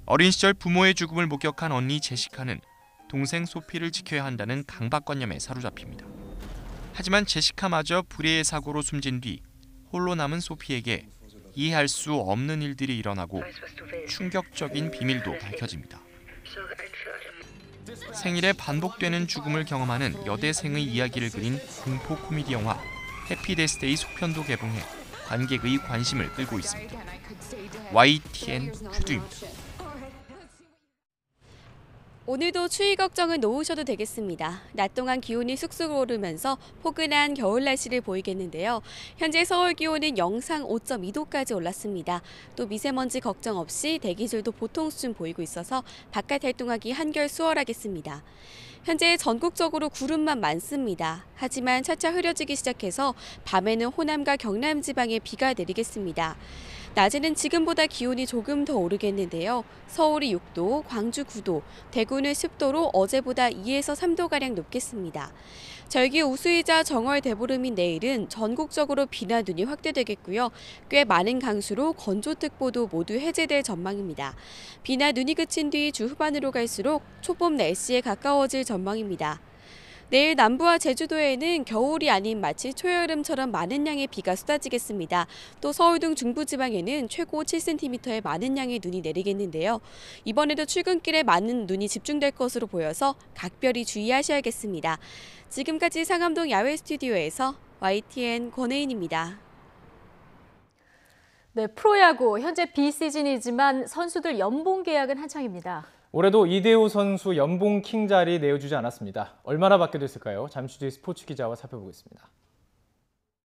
어린 시절 부모의 죽음을 목격한 언니 제시카는 동생 소피를 지켜야 한다는 강박관념에 사로잡힙니다. 하지만 제시카마저 불의의 사고로 숨진 뒤 홀로 남은 소피에게 이해할 수 없는 일들이 일어나고 충격적인 비밀도 밝혀집니다. 생일에 반복되는 죽음을 경험하는 여대생의 이야기를 그린 공포 코미디 영화 해피데스데이 속편도 개봉해 관객의 관심을 끌고 있습니다. YTN 최두입니다. 오늘도 추위 걱정은 놓으셔도 되겠습니다. 낮 동안 기온이 쑥쑥 오르면서 포근한 겨울 날씨를 보이겠는데요. 현재 서울 기온은 영상 5.2도까지 올랐습니다. 또 미세먼지 걱정 없이 대기질도 보통 수준 보이고 있어서 바깥 활동하기 한결 수월하겠습니다. 현재 전국적으로 구름만 많습니다. 하지만 차차 흐려지기 시작해서 밤에는 호남과 경남 지방에 비가 내리겠습니다. 낮에는 지금보다 기온이 조금 더 오르겠는데요. 서울이 6도, 광주 9도, 대구는 10도로 어제보다 2에서 3도가량 높겠습니다. 절기 우수이자 정월 대보름인 내일은 전국적으로 비나 눈이 확대되겠고요. 꽤 많은 강수로 건조특보도 모두 해제될 전망입니다. 비나 눈이 그친 뒤 주 후반으로 갈수록 초봄 날씨에 가까워질 전망입니다. 내일 남부와 제주도에는 겨울이 아닌 마치 초여름처럼 많은 양의 비가 쏟아지겠습니다. 또 서울 등 중부지방에는 최고 7cm의 많은 양의 눈이 내리겠는데요. 이번에도 출근길에 많은 눈이 집중될 것으로 보여서 각별히 주의하셔야겠습니다. 지금까지 상암동 야외 스튜디오에서 YTN 권혜인입니다. 네, 프로야구 현재 비시즌이지만 선수들 연봉 계약은 한창입니다. 올해도 이대호 선수 연봉 킹 자리 내어주지 않았습니다. 얼마나 받게 됐을까요? 잠시 뒤 스포츠 기자와 살펴보겠습니다.